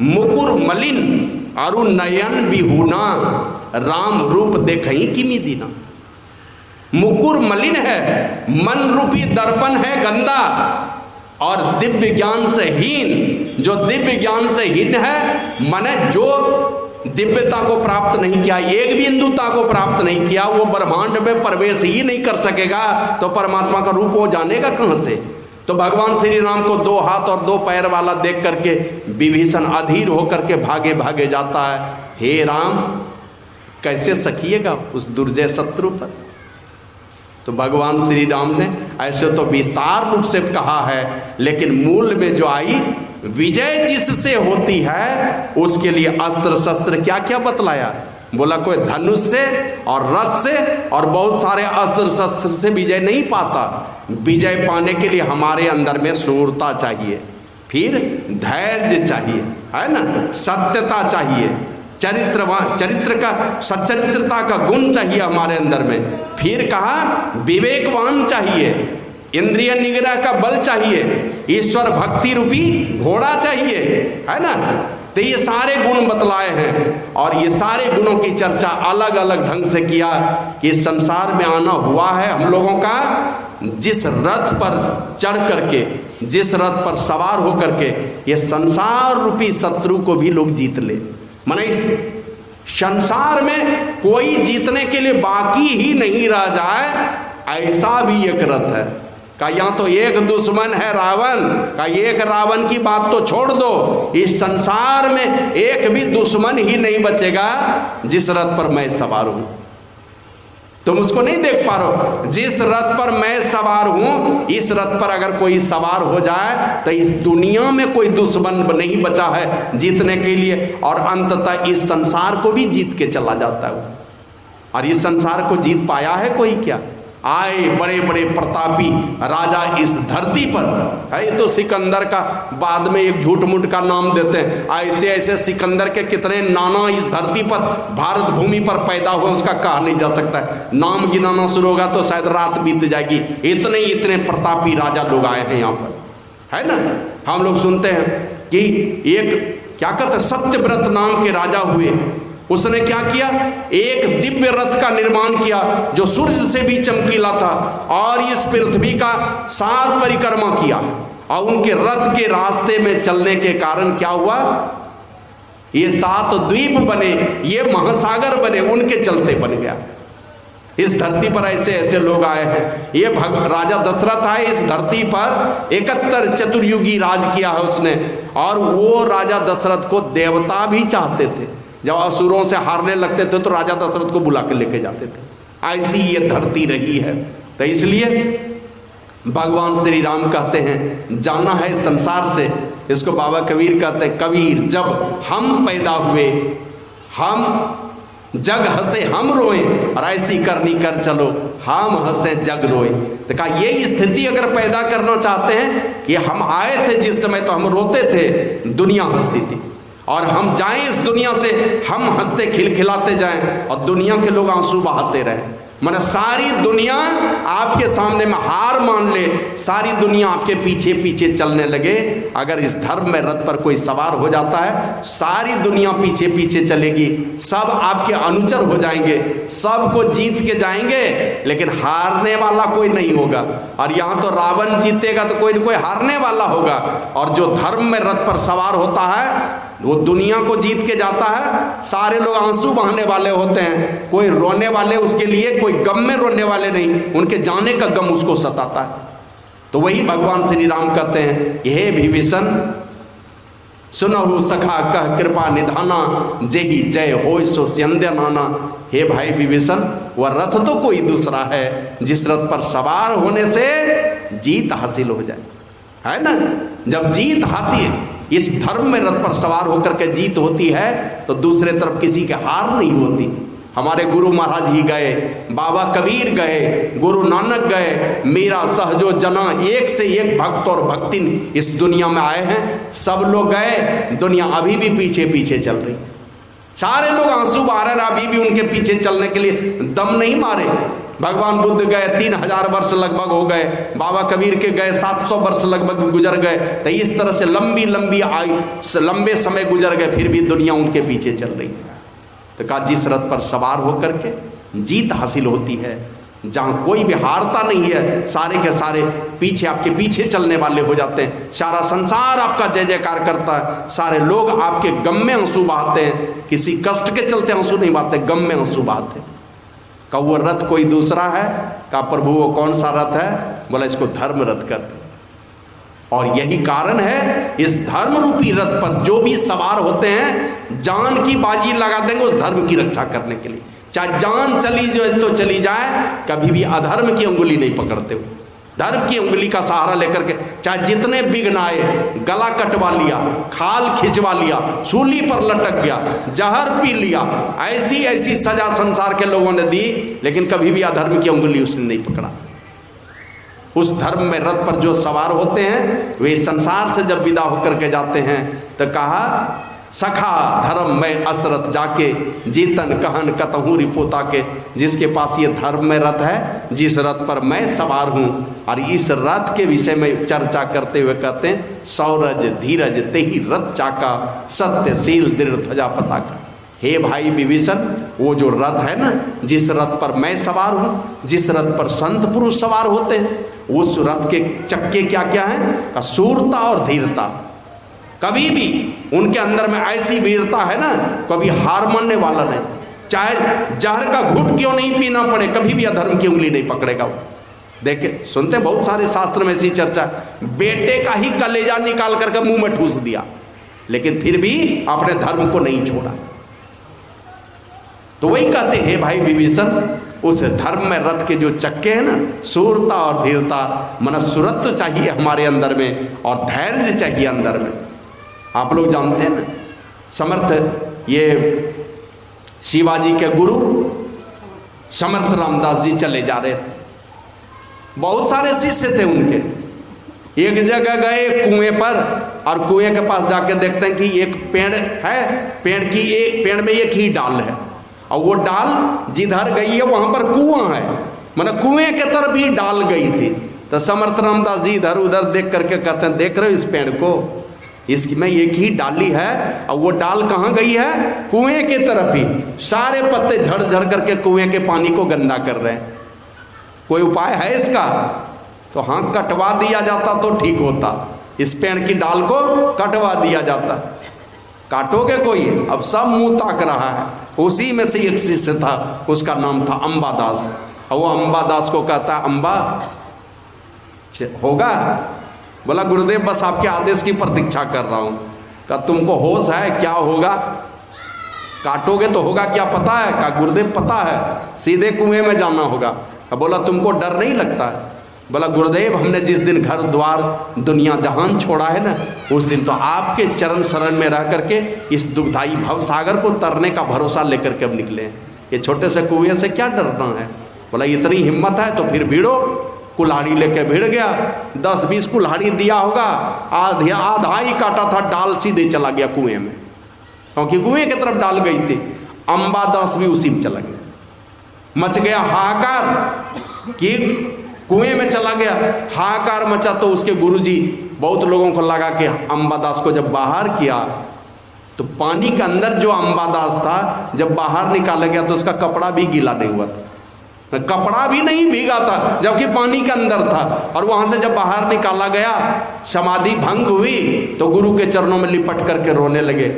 मुकुर मलिन अरु नयन बिहुना, राम रूप देखई किमी दीना। मुकुर मलिन है, मन रूपी दर्पण है गंदा, और दिव्य ज्ञान से हीन, जो दिव्य ज्ञान से हीन है, माने जो दिव्यता को प्राप्त नहीं किया, एक भी हिंदुता को प्राप्त नहीं किया, वो ब्रह्मांड में प्रवेश ही नहीं कर सकेगा, तो परमात्मा का रूप वो जानेगा कहां से। तो भगवान श्री राम को 2 हाथ और 2 पैर वाला देख करके विभीषण अधीर होकर के भागे भागे जाता है। हे राम, कैसे सकिएगा उस दुर्जय शत्रु पर। तो भगवान श्री राम ने ऐसे तो विस्तार रूप से कहा है, लेकिन मूल में जो आई, विजय जिससे होती है उसके लिए अस्त्र शस्त्र क्या क्या बतलाया। बोला कोई धनुष से और रथ से और बहुत सारे अस्त्र शस्त्र से विजय नहीं पाता। विजय पाने के लिए हमारे अंदर में शूरता चाहिए, फिर धैर्य चाहिए, है ना, सत्यता चाहिए, चरित्र का सच्चरित्रता का गुण चाहिए हमारे अंदर में। फिर कहा विवेकवान चाहिए, इंद्रिय निग्रह का बल चाहिए, ईश्वर भक्ति रूपी घोड़ा चाहिए, है ना। तो ये सारे गुण बतलाए हैं, और ये सारे गुणों की चर्चा अलग अलग ढंग से किया कि इस संसार में आना हुआ है हम लोगों का, जिस रथ पर चढ़ करके, जिस रथ पर सवार होकर के ये संसार रूपी शत्रु को भी लोग जीत ले। माने इस संसार में कोई जीतने के लिए बाकी ही नहीं रह जाए, ऐसा भी एक रथ है। का यहाँ तो एक दुश्मन है रावण, का एक रावण की बात तो छोड़ दो, इस संसार में एक भी दुश्मन ही नहीं बचेगा जिस रथ पर मैं सवार हूं। तुम उसको नहीं देख पा रहे, जिस रथ पर मैं सवार हूं, इस रथ पर अगर कोई सवार हो जाए तो इस दुनिया में कोई दुश्मन नहीं बचा है जीतने के लिए, और अंततः इस संसार को भी जीत के चला जाता है। और इस संसार को जीत पाया है कोई क्या? आए बड़े बड़े प्रतापी राजा इस धरती पर है। ये तो सिकंदर का बाद में एक झूठ मूठ का नाम देते हैं, ऐसे ऐसे सिकंदर के कितने नाना इस धरती पर भारत भूमि पर पैदा हुए उसका कहा नहीं जा सकता है। नाम गिनाना शुरू होगा तो शायद रात बीत जाएगी, इतने इतने प्रतापी राजा लोग आए हैं यहाँ पर, है ना। हम लोग सुनते हैं कि एक क्या कहते हैं, सत्यव्रत नाम के राजा हुए। उसने क्या किया, एक दिव्य रथ का निर्माण किया जो सूर्य से भी चमकीला था, और इस पृथ्वी का 7 परिक्रमा किया। और उनके रथ के रास्ते में चलने के कारण क्या हुआ, ये 7 द्वीप बने, ये महासागर बने, उनके चलते बन गया। इस धरती पर ऐसे ऐसे लोग आए हैं। ये राजा दशरथ आए इस धरती पर, 71 चतुर्युगी राज किया है उसने। और वो राजा दशरथ को देवता भी चाहते थे, जब असुरों से हारने लगते थे तो राजा दशरथ को बुला के लेके जाते थे। ऐसी ये धरती रही है। तो इसलिए भगवान श्री राम कहते हैं जाना है संसार से। इसको बाबा कबीर कहते हैं, कबीर जब हम पैदा हुए, हम जग हंसे हम रोए, और ऐसी करनी कर चलो हम हंसे जग रोए। तो कहा ये स्थिति अगर पैदा करना चाहते हैं कि हम आए थे जिस समय तो हम रोते थे, दुनिया हंसती थी, और हम जाएं इस दुनिया से हम हंसते खिलखिलाते जाएं और दुनिया के लोग आंसू बहाते रहें। माने सारी दुनिया आपके सामने में हार मान ले, सारी दुनिया आपके पीछे पीछे चलने लगे। अगर इस धर्म में रथ पर कोई सवार हो जाता है, सारी दुनिया पीछे पीछे चलेगी, सब आपके अनुचर हो जाएंगे, सबको जीत के जाएंगे, लेकिन हारने वाला कोई नहीं होगा। और यहाँ तो रावण जीतेगा तो कोई न कोई हारने वाला होगा। और जो धर्म में रथ पर सवार होता है वो दुनिया को जीत के जाता है। सारे लोग आंसू बहाने वाले होते हैं, कोई रोने वाले उसके लिए, कोई गम में रोने वाले नहीं, उनके जाने का गम उसको सताता है। तो वही भगवान श्री राम कहते हैं, हे विभीषण सुनहु सखा कह कृपा निधाना, जेहि जय होय सो स्यंद्य नाना। हे भाई विभीषण, वह रथ तो कोई दूसरा है जिस रथ पर सवार होने से जीत हासिल हो जाए, है ना। जब जीत आती है, इस धर्म में रथ पर सवार होकर के जीत होती है, तो दूसरे तरफ किसी के हार नहीं होती। हमारे गुरु महाराज ही गए, बाबा कबीर गए, गुरु नानक गए, मेरा सहजो जना, एक से एक भक्त और भक्तिन इस दुनिया में आए हैं, सब लोग गए, दुनिया अभी भी पीछे पीछे चल रही। सारे लोग आंसू बहा रहे हैं, अभी भी उनके पीछे चलने के लिए दम नहीं मारे। भगवान बुद्ध गए 3000 वर्ष लगभग हो गए, बाबा कबीर के गए 700 वर्ष लगभग गुजर गए। तो इस तरह से लंबी लंबी आयु, लंबे समय गुजर गए, फिर भी दुनिया उनके पीछे चल रही है। तो कहा जिस रथ पर सवार होकर के जीत हासिल होती है, जहाँ कोई भी हारता नहीं है, सारे के सारे पीछे आपके पीछे चलने वाले हो जाते हैं, सारा संसार आपका जय जयकार करता है, सारे लोग आपके गम में आंसू बहाते हैं, किसी कष्ट के चलते आंसू नहीं बहाते, गम में आंसू बहाते हैं। का वो रथ कोई दूसरा है? का प्रभु वो कौन सा रथ है? बोला इसको धर्म रथ कहते। और यही कारण है, इस धर्म रूपी रथ पर जो भी सवार होते हैं जान की बाजी लगा देंगे उस धर्म की रक्षा करने के लिए, चाहे जान चली जाए तो चली जाए, कभी भी अधर्म की उंगली नहीं पकड़ते हुए, धर्म की उंगली का सहारा लेकर के चाहे जितने विघ्न आए, गला कटवा लिया, खाल खिंचवा लिया, सूली पर लटक गया, जहर पी लिया, ऐसी ऐसी सजा संसार के लोगों ने दी, लेकिन कभी भी अधर्म की उंगली उसने नहीं पकड़ा। उस धर्म में रथ पर जो सवार होते हैं वे संसार से जब विदा होकर के जाते हैं तो कहा सखा धर्म में असरथ जाके, जीतन कहन कतहूँ रिपोता के। जिसके पास ये धर्म में रथ है, जिस रथ पर मैं सवार हूँ, और इस रथ के विषय में चर्चा करते हुए कहते हैं सौरज धीरज तेहि रथ चाका, सत्यशील दृढ़ ध्वजा पताका। हे भाई विभीषण, वो जो रथ है ना, जिस रथ पर मैं सवार हूँ, जिस रथ पर संत पुरुष सवार होते हैं, उस रथ के चक्के क्या क्या हैं? शूरता और धीरता। कभी भी उनके अंदर में ऐसी वीरता है ना, कभी हार मानने वाला नहीं, चाहे जहर का घूंट क्यों नहीं पीना पड़े, कभी भी अधर्म की उंगली नहीं पकड़ेगा वो। देखे सुनते बहुत सारे शास्त्र में ऐसी चर्चा, बेटे का ही कलेजा निकाल करके मुंह में ठूस दिया, लेकिन फिर भी अपने धर्म को नहीं छोड़ा। तो वही कहते हैं भाई विभीषण, उस धर्म में रथ के जो चक्के हैं ना, शूरता और धीरता, मनस्सुरत्व चाहिए हमारे अंदर में, और धैर्य चाहिए अंदर में। आप लोग जानते हैं ना, समर्थ ये शिवाजी के गुरु समर्थ रामदास जी चले जा रहे थे, बहुत सारे शिष्य थे उनके। एक जगह गए कुएं पर, और कुएं के पास जाके देखते हैं कि एक पेड़ है, पेड़ में एक ही डाल है, और वो डाल जिधर गई है वहां पर कुआं है, मतलब कुएं के तरफ ही डाल गई थी। तो समर्थ रामदास जी इधर उधर देख करके कहते हैं, देख रहे हो इस पेड़ को, इसमें एक ही डाली है, और वो डाल कहाँ गई है? कुएं के तरफ ही। सारे पत्ते झड़ झड़ करके कुएं के पानी को गंदा कर रहे हैं। कोई उपाय है इसका? तो हाँ, कटवा दिया जाता तो ठीक होता, इस पेड़ की डाल को कटवा दिया जाता। काटोगे कोई? अब सब मुंह ताक रहा है। उसी में से एक शिष्य था, उसका नाम था अंबादास, और वो अंबादास को कहता, अंबा होगा? बोला गुरुदेव बस आपके आदेश की प्रतीक्षा कर रहा हूँ। का तुमको होश है क्या होगा? काटोगे तो होगा क्या पता है? का गुरुदेव पता है, सीधे कुएं में जाना होगा। बोला तुमको डर नहीं लगता है? बोला गुरुदेव हमने जिस दिन घर द्वार दुनिया जहान छोड़ा है ना, उस दिन तो आपके चरण शरण में रह करके इस दुखदाई भव सागर को तरने का भरोसा लेकर के अब निकले हैं। ये छोटे से कुएं से क्या डरना है। बोला इतनी हिम्मत है तो फिर भिड़ो। कुल्हाड़ी लेके भिड़ गया, 10-20 कुल्हाड़ी दिया होगा, आधा ही काटा था, डाल सीधे चला गया कुएं में, क्योंकि कुएं की तरफ डाल गई थी। अंबादास भी उसी में चला गया। मच गया हाहाकार कि कुएं में चला गया। हाहाकार मचा तो उसके गुरुजी बहुत लोगों को लगा कि अंबादास को जब बाहर किया तो पानी के अंदर जो अंबादास था जब बाहर निकाला गया तो उसका कपड़ा भी गीला नहीं हुआ था, कपड़ा भी नहीं भीगा था, जबकि पानी के अंदर था। और वहां से जब बाहर निकाला गया, समाधि भंग हुई तो गुरु के चरणों में लिपट करके रोने लगे।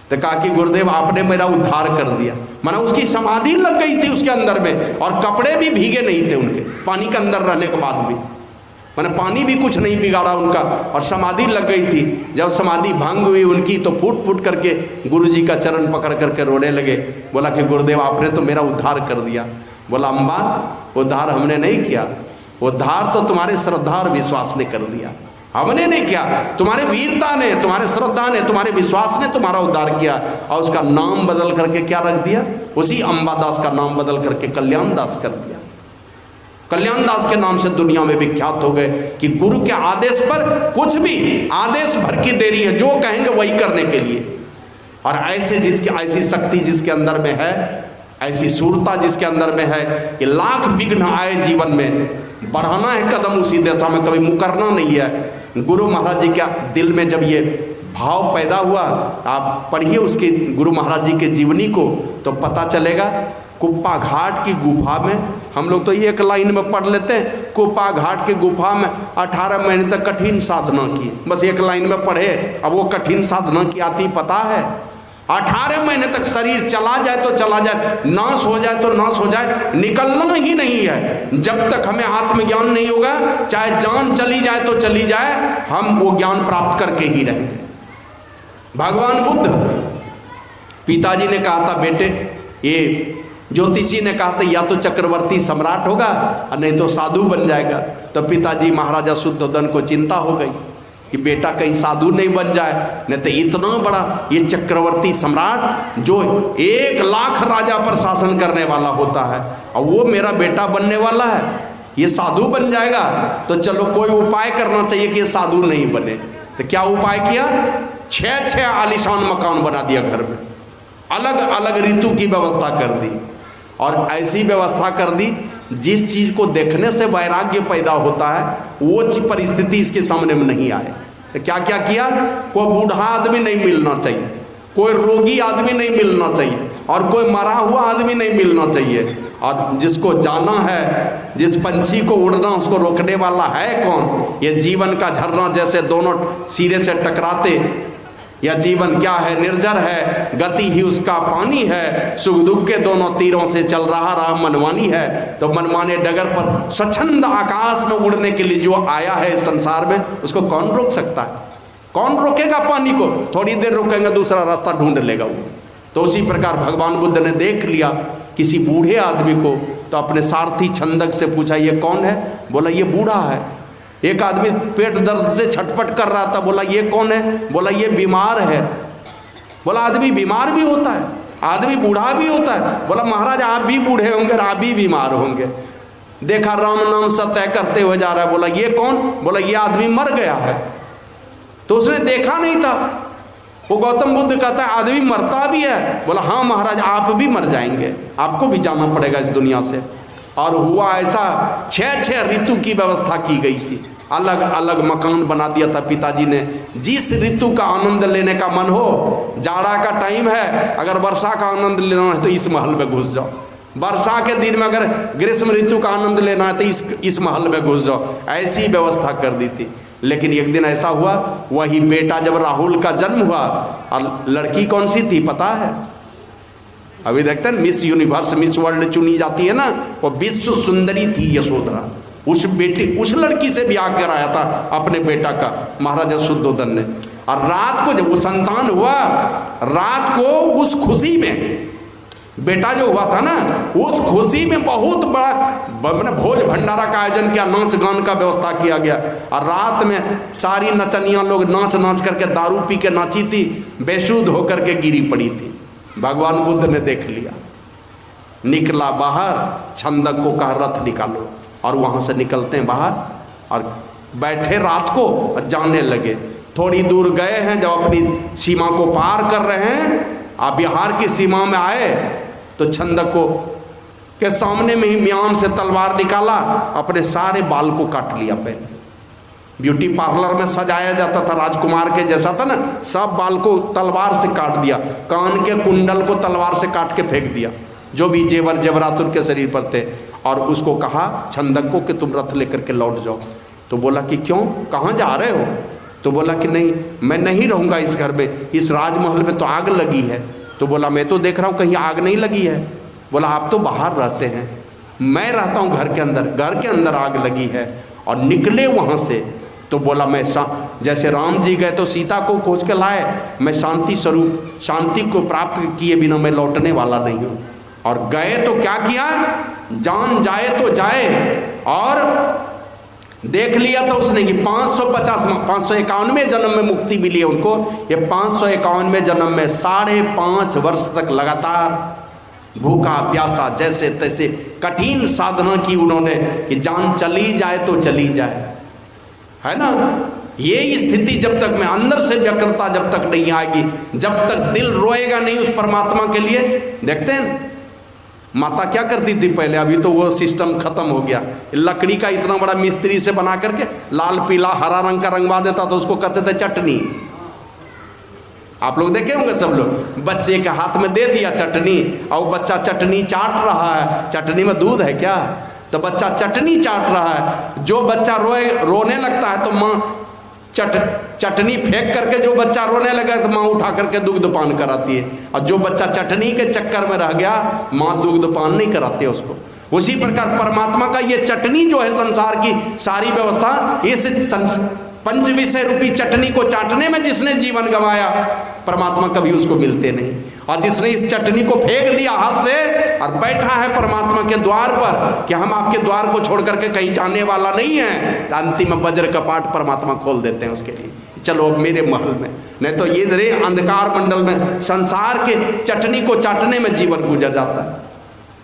तो कहा कि गुरुदेव आपने मेरा उद्धार कर दिया। माना उसकी समाधि लग गई थी उसके अंदर में, और कपड़े भी भीगे नहीं थे उनके, पानी के अंदर रहने के बाद भी। माने पानी भी कुछ नहीं बिगाड़ा उनका, और समाधि लग गई थी। जब समाधि भंग हुई उनकी तो फूट फूट करके गुरुजी का चरण पकड़ करके रोने लगे। बोला कि गुरुदेव आपने तो मेरा उद्धार कर दिया। बोला अम्बा उद्धार हमने नहीं किया, उद्धार तो तुम्हारे श्रद्धा और विश्वास ने कर दिया, हमने नहीं किया। तुम्हारे वीरता ने, तुम्हारे श्रद्धा ने, तुम्हारे विश्वास ने तुम्हारा उद्धार किया। और उसका नाम बदल करके क्या रख दिया, उसी अंबादास का नाम बदल करके कल्याण दास कर दिया। कल्याण दास के नाम से दुनिया में विख्यात हो गए कि गुरु के आदेश पर कुछ भी आदेश भर की देरी है, जो कहेंगे वही करने के लिए। और ऐसे जिसकी ऐसी शक्ति जिसके अंदर में है, ऐसी सूरता जिसके अंदर में है कि लाख विघ्न आए जीवन में, बढ़ाना है कदम उसी दिशा में, कभी मुकरना नहीं है। गुरु महाराज जी के दिल में जब ये भाव पैदा हुआ, आप पढ़िए उसके गुरु महाराज जी के जीवनी को तो पता चलेगा। कुप्पा घाट की गुफा में, हम लोग तो ये एक लाइन में पढ़ लेते हैं, कुप्पा घाट की गुफा में 18 महीने तक कठिन साधना की, बस एक लाइन में पढ़े। अब वो कठिन साधना की आती पता है, 18 महीने तक शरीर चला जाए तो चला जाए, नाश हो जाए तो नाश हो जाए, निकलना ही नहीं है। जब तक हमें आत्मज्ञान नहीं होगा, चाहे जान चली जाए तो चली जाए, हम वो ज्ञान प्राप्त करके ही रहेंगे। भगवान बुद्ध, पिताजी ने कहा था बेटे, ये ज्योतिषी ने कहा था या तो चक्रवर्ती सम्राट होगा और नहीं तो साधु बन जाएगा। तो पिताजी महाराजा शुद्धोधन को चिंता हो गई कि बेटा कहीं साधु नहीं बन जाए, नहीं तो इतना बड़ा ये चक्रवर्ती सम्राट जो 1 लाख राजा पर शासन करने वाला होता है, और वो मेरा बेटा बनने वाला है, ये साधु बन जाएगा। तो चलो कोई उपाय करना चाहिए कि ये साधु नहीं बने। तो क्या उपाय किया, 6 आलीशान मकान बना दिया घर में, अलग अलग ऋतु की व्यवस्था कर दी, और ऐसी व्यवस्था कर दी जिस चीज़ को देखने से वैराग्य पैदा होता है वो परिस्थिति इसके सामने में नहीं आए। तो क्या क्या किया, कोई बूढ़ा आदमी नहीं मिलना चाहिए, कोई रोगी आदमी नहीं मिलना चाहिए, और कोई मरा हुआ आदमी नहीं मिलना चाहिए। और जिसको जाना है, जिस पंछी को उड़ना उसको रोकने वाला है कौन। ये जीवन का झरना जैसे दोनों सिरे से टकराते, यह जीवन क्या है, निर्जर है, गति ही उसका पानी है, सुख दुख के दोनों तीरों से चल रहा राह मनमानी है। तो मनमाने डगर पर स्वच्छंद आकाश में उड़ने के लिए जो आया है इस संसार में, उसको कौन रोक सकता है, कौन रोकेगा पानी को। थोड़ी देर रोकेंगे दूसरा रास्ता ढूंढ लेगा वो। तो उसी प्रकार भगवान बुद्ध ने देख लिया किसी बूढ़े आदमी को, तो अपने सारथी छंदक से पूछा ये कौन है। बोला ये बूढ़ा है। एक आदमी पेट दर्द से छटपट कर रहा था, बोला ये कौन है। बोला ये बीमार है। बोला आदमी बीमार भी होता है, आदमी बूढ़ा भी होता है। बोला महाराज आप भी बूढ़े होंगे और आप भी बीमार होंगे। देखा राम नाम सत्य करते हुए जा रहा है। बोला ये कौन। बोला ये आदमी मर गया है। तो उसने देखा नहीं था। वो गौतम बुद्ध कहता है आदमी मरता भी है। बोला हाँ महाराज आप भी मर जाएंगे, आपको भी जाना पड़ेगा इस दुनिया से। और हुआ ऐसा, 6 ऋतु की व्यवस्था की गई थी, अलग अलग मकान बना दिया था पिताजी ने। जिस ऋतु का आनंद लेने का मन हो, जाड़ा का टाइम है, अगर वर्षा का आनंद लेना है तो इस महल में घुस जाओ। वर्षा के दिन में अगर ग्रीष्म ऋतु का आनंद लेना है तो इस महल में घुस जाओ। ऐसी व्यवस्था कर दी थी। लेकिन एक दिन ऐसा हुआ, वही बेटा जब राहुल का जन्म हुआ, और लड़की कौन सी थी पता है, अभी देखते हैं मिस यूनिवर्स, मिस वर्ल्ड चुनी जाती है ना, वो विश्व सुंदरी थी यशोधरा। उस बेटी, उस लड़की से ब्याह कराया था अपने बेटा का महाराजा शुद्धोधन ने। और रात को जब वो संतान हुआ, रात को उस खुशी में बेटा जो हुआ था ना, उस खुशी में बहुत बड़ा भोज भंडारा का आयोजन किया, नाच गान का व्यवस्था किया गया। और रात में सारी नचनियाँ लोग नाच नाच करके दारू पी के नाची थी, बेसुध होकर के गिरी पड़ी थी। भगवान बुद्ध ने देख लिया, निकला बाहर, छंदक को कहा रथ निकालो, और वहाँ से निकलते हैं बाहर और बैठे रात को जाने लगे। थोड़ी दूर गए हैं, जब अपनी सीमा को पार कर रहे हैं, आप बिहार की सीमा में आए तो छंदक को के सामने में ही म्यान से तलवार निकाला, अपने सारे बाल को काट लिया। पहले ब्यूटी पार्लर में सजाया जाता था, राजकुमार के जैसा था ना, सब बाल को तलवार से काट दिया, कान के कुंडल को तलवार से काट के फेंक दिया, जो भी जेवर जेवरात उनके शरीर पर थे। और उसको कहा छंदक को कि तुम रथ लेकर के लौट जाओ। तो बोला कि क्यों, कहाँ जा रहे हो? तो बोला कि नहीं, मैं नहीं रहूँगा इस घर में, इस राजमहल में तो आग लगी है। तो बोला मैं तो देख रहा हूँ कहीं आग नहीं लगी है। बोला आप तो बाहर रहते हैं, मैं रहता हूँ घर के अंदर आग लगी है। और निकले वहाँ से। तो बोला मैं जैसे राम जी गए तो सीता को खोज के लाए, मैं शांति स्वरूप शांति को प्राप्त किए बिना मैं लौटने वाला नहीं हूँ। और गए तो क्या किया, जान जाए तो जाए। और देख लिया तो उसने कि 551वें जन्म में मुक्ति मिली है उनको। ये 551वें जन्म में 5.5 वर्ष तक लगातार भूखा प्यासा जैसे तैसे कठिन साधना की उन्होंने कि जान चली जाए तो चली जाए, है ना। ये स्थिति जब तक में अंदर से व्यग्रता जब तक नहीं आएगी, जब तक दिल रोएगा नहीं उस परमात्मा के लिए। देखते हैं माता क्या करती थी पहले, अभी तो वो सिस्टम खत्म हो गया। लकड़ी का इतना बड़ा मिस्त्री से बना करके लाल पीला हरा रंग का रंगवा देता, तो उसको कहते थे चटनी। आप लोग देखे होंगे सब लोग, बच्चे के हाथ में दे दिया चटनी, और बच्चा चटनी चाट रहा है। चटनी में दूध है क्या? तो बच्चा चटनी चाट रहा है। जो बच्चा रोने लगता है तो माँ चटनी फेंक करके, जो बच्चा रोने लगा तो माँ उठा करके दुग्ध पान कराती है। और जो बच्चा चटनी के चक्कर में रह गया, माँ दुग्ध पान नहीं कराती है उसको। उसी प्रकार परमात्मा का ये चटनी जो है, संसार की सारी व्यवस्था, इस पंच विषय रूपी चटनी को चाटने में जिसने जीवन गंवाया, परमात्मा कभी उसको मिलते नहीं। और जिसने इस चटनी को फेंक दिया हाथ से और बैठा है परमात्मा के द्वार पर कि हम आपके द्वार को छोड़ करके कहीं जाने वाला नहीं है, तो अंतिम में वज्र कपाट परमात्मा खोल देते हैं उसके लिए, चलो अब मेरे महल में। नहीं तो ये रे अंधकार मंडल में संसार के चटनी को चाटने में जीवन गुजर जाता है।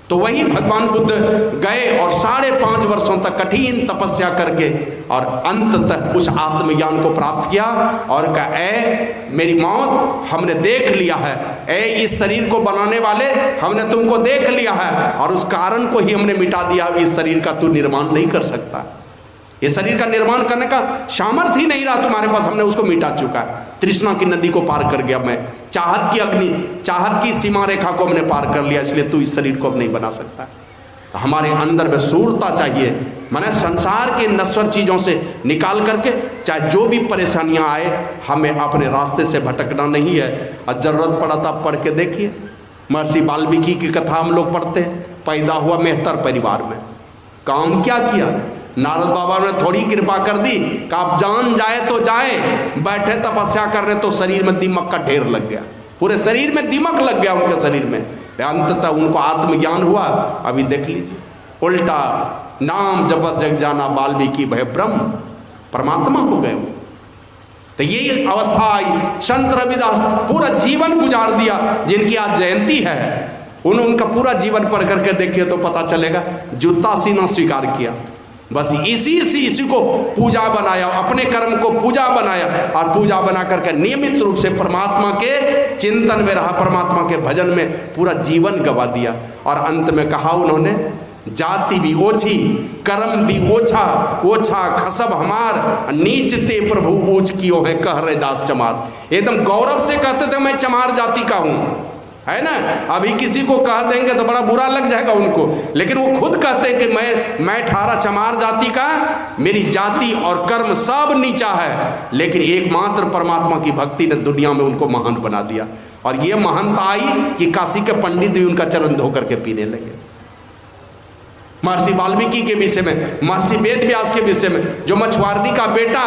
तो वही भगवान बुद्ध गए और 5.5 वर्षों तक कठिन तपस्या करके और अंत तक उस आत्मज्ञान को प्राप्त किया। और कहा ऐ मेरी मौत हमने देख लिया है, ऐ इस शरीर को बनाने वाले हमने तुमको देख लिया है, और उस कारण को ही हमने मिटा दिया। इस शरीर का तू निर्माण नहीं कर सकता, ये शरीर का निर्माण करने का सामर्थ्य ही नहीं रहा तुम्हारे पास, हमने उसको मिटा चुका है। तृष्णा की नदी को पार कर गया मैं, चाहत की अग्नि, चाहत की सीमा रेखा को हमने पार कर लिया, इसलिए तू इस शरीर को अब नहीं बना सकता। तो हमारे अंदर में शूरता चाहिए, माने संसार के नश्वर चीज़ों से निकाल करके, चाहे जो भी परेशानियां आए, हमें अपने रास्ते से भटकना नहीं है। और जरूरत पड़ा था पढ़ के देखिए, महर्षि वाल्मीकि की कथा हम लोग पढ़ते हैं। पैदा हुआ मेहतर परिवार में, काम क्या किया, नारद बाबा ने थोड़ी कृपा कर दी कि आप जान जाए तो जाए, बैठे तपस्या करने तो शरीर में दीमक का ढेर लग गया, पूरे शरीर में दीमक लग गया उनके शरीर में। अंततः उनको आत्मज्ञान हुआ। अभी देख लीजिए, उल्टा नाम जपत जग जाना वाल्मीकि भय ब्रह्म, परमात्मा हो गए वो। तो ये अवस्था आई। संत रविदास पूरा जीवन गुजार दिया, जिनकी आज जयंती है, उनका पूरा जीवन पढ़ करके देखिए तो पता चलेगा, जूता सीना स्वीकार किया, बस इसी को पूजा बनाया, अपने कर्म को पूजा बनाया, और पूजा बना करके नियमित रूप से परमात्मा के चिंतन में रहा, परमात्मा के भजन में पूरा जीवन गवा दिया। और अंत में कहा उन्होंने, जाति भी ओछी कर्म भी ओछा, ओछा खसब हमार, नीच ते प्रभु ऊंच कियो है कह रहे दास चमार। एकदम गौरव से कहते थे मैं चमार जाति का हूँ, है ना। अभी किसी को कह देंगे तो बड़ा बुरा लग जाएगा उनको, लेकिन वो खुद कहते हैं कि मैं ठारा चमार जाति का, मेरी जाति और कर्म सब नीचा है, लेकिन एकमात्र परमात्मा की भक्ति ने दुनिया में उनको महान बना दिया। और ये महानता आई कि काशी के पंडित भी उनका चरण धो करके पीने लगे। महर्षि वाल्मीकि के विषय में, महर्षि वेद व्यास के विषय में, जो मछुआरनी का बेटा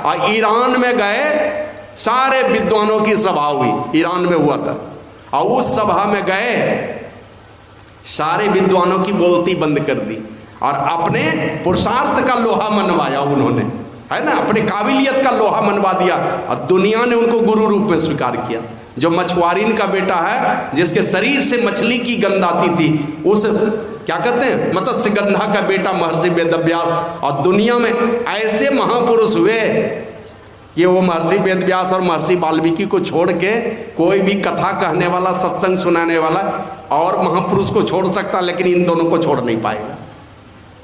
और ईरान में गए, सारे विद्वानों की सभा हुई, ईरान में हुआ था, और उस सभा में गए सारे विद्वानों की बोलती बंद कर दी और अपने पुरुषार्थ का लोहा मनवाया उन्होंने, है ना, अपने काबिलियत का लोहा मनवा दिया और दुनिया ने उनको गुरु रूप में स्वीकार किया। जो मछुआरीन का बेटा है, जिसके शरीर से मछली की गंध आती थी, उस क्या कहते हैं मत्स्य गंधा का बेटा महर्षि वेदव्यास, और दुनिया में ऐसे महापुरुष हुए कि वो महर्षि वेदव्यास और महर्षि वाल्मीकि को छोड़ के कोई भी कथा कहने वाला, सत्संग सुनाने वाला और महापुरुष को छोड़ सकता, लेकिन इन दोनों को छोड़ नहीं पाएगा।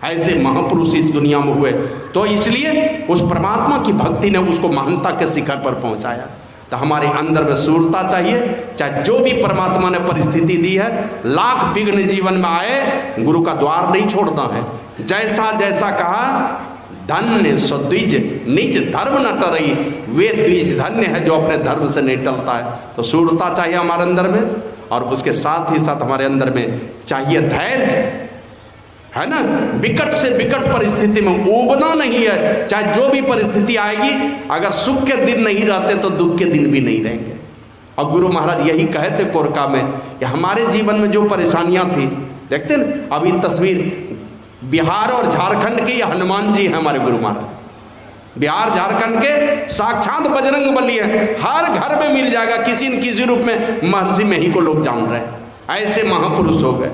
ऐसे महापुरुष इस दुनिया में हुए, तो इसलिए उस परमात्मा की भक्ति ने उसको महानता के शिखर पर पहुंचाया। तो हमारे अंदर में सूरता चाहिए, चाहे जो भी परमात्मा ने परिस्थिति दी है, लाख विघ्न जीवन में आए, गुरु का द्वार नहीं छोड़ना है। जैसा जैसा कहा, धन्य स्वद्विज निज धर्म न टरई, वे द्विज धन्य है जो अपने धर्म से नहीं टलता है। तो सूरता चाहिए हमारे अंदर में, और उसके साथ ही साथ हमारे अंदर में चाहिए धैर्य, है ना। विकट से विकट परिस्थिति में उबना नहीं है, चाहे जो भी परिस्थिति आएगी, अगर सुख के दिन नहीं रहते तो दुख के दिन भी नहीं रहेंगे। और गुरु महाराज यही कहे थे कोरका में कि हमारे जीवन में जो परेशानियां थी, देखते हैं अभी तस्वीर बिहार और झारखंड के, ये हनुमान जी हैं हमारे गुरु महाराज। बिहार झारखंड के साक्षात बजरंग बली है, हर घर में मिल जाएगा, किसी न किसी रूप में महर्षि में ही को लोग जान रहे हैं, ऐसे महापुरुष हो गए।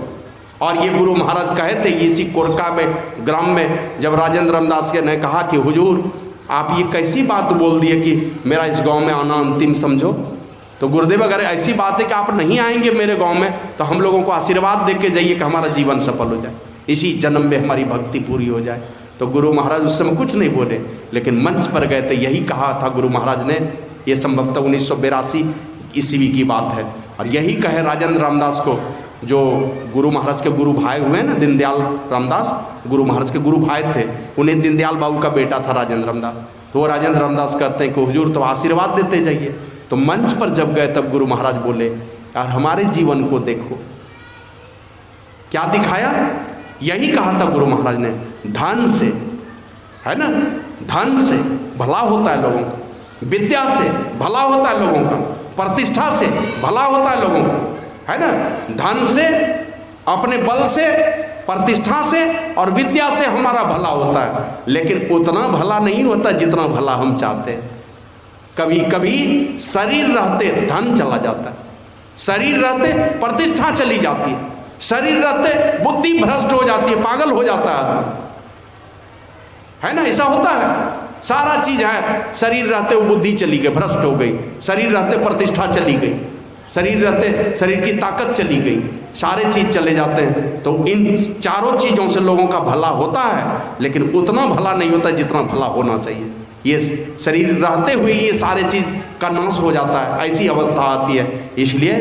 और ये गुरु महाराज कहे थे इसी कोरका में ग्राम में, जब राजेंद्र रामदास के ने कहा कि हुजूर आप ये कैसी बात बोल दिए कि मेरा इस गांव में आना अंतिम समझो। तो गुरुदेव अगर ऐसी बात है कि आप नहीं आएंगे मेरे गांव में, तो हम लोगों को आशीर्वाद दे के जाइए कि हमारा जीवन सफल हो जाए, इसी जन्म में हमारी भक्ति पूरी हो जाए। तो गुरु महाराज उस समय कुछ नहीं बोले, लेकिन मंच पर गए थे, यही कहा था गुरु महाराज ने। ये संभवतः 1982 ईस्वी की बात है, और यही कहे राजेंद्र रामदास को, जो गुरु महाराज के गुरु भाई हुए ना, दीनदयाल रामदास गुरु महाराज के गुरु भाई थे, उन्हें दीनदयाल बाबू का बेटा था राजेंद्र रामदास। तो वो राजेंद्र रामदास कहते हैं कि हुजूर तो आशीर्वाद देते जाइए। तो मंच पर जब गए तब गुरु महाराज बोले, यार हमारे जीवन को देखो, क्या दिखाया। यही कहा था गुरु महाराज ने, धन से, है ना, धन से भला होता है लोगों का, विद्या से भला होता है लोगों का, प्रतिष्ठा से भला होता है लोगों का, है ना। धन से, अपने बल से, प्रतिष्ठा से और विद्या से हमारा भला होता है, लेकिन उतना भला नहीं होता जितना भला हम चाहते हैं। कभी कभी शरीर रहते धन चला जाता है, शरीर रहते प्रतिष्ठा चली जाती है, शरीर रहते बुद्धि भ्रष्ट हो जाती है, पागल हो जाता है आदमी, है ना, ऐसा होता है। सारा चीज है, शरीर रहते वो बुद्धि चली गई, भ्रष्ट हो गई, शरीर रहते प्रतिष्ठा चली गई, शरीर रहते शरीर की ताकत चली गई, सारे चीज चले जाते हैं। तो इन चारों चीज़ों से लोगों का भला होता है, लेकिन उतना भला नहीं होता जितना भला होना चाहिए। ये शरीर रहते हुए ये सारे चीज़ का नाश हो जाता है, ऐसी अवस्था आती है। इसलिए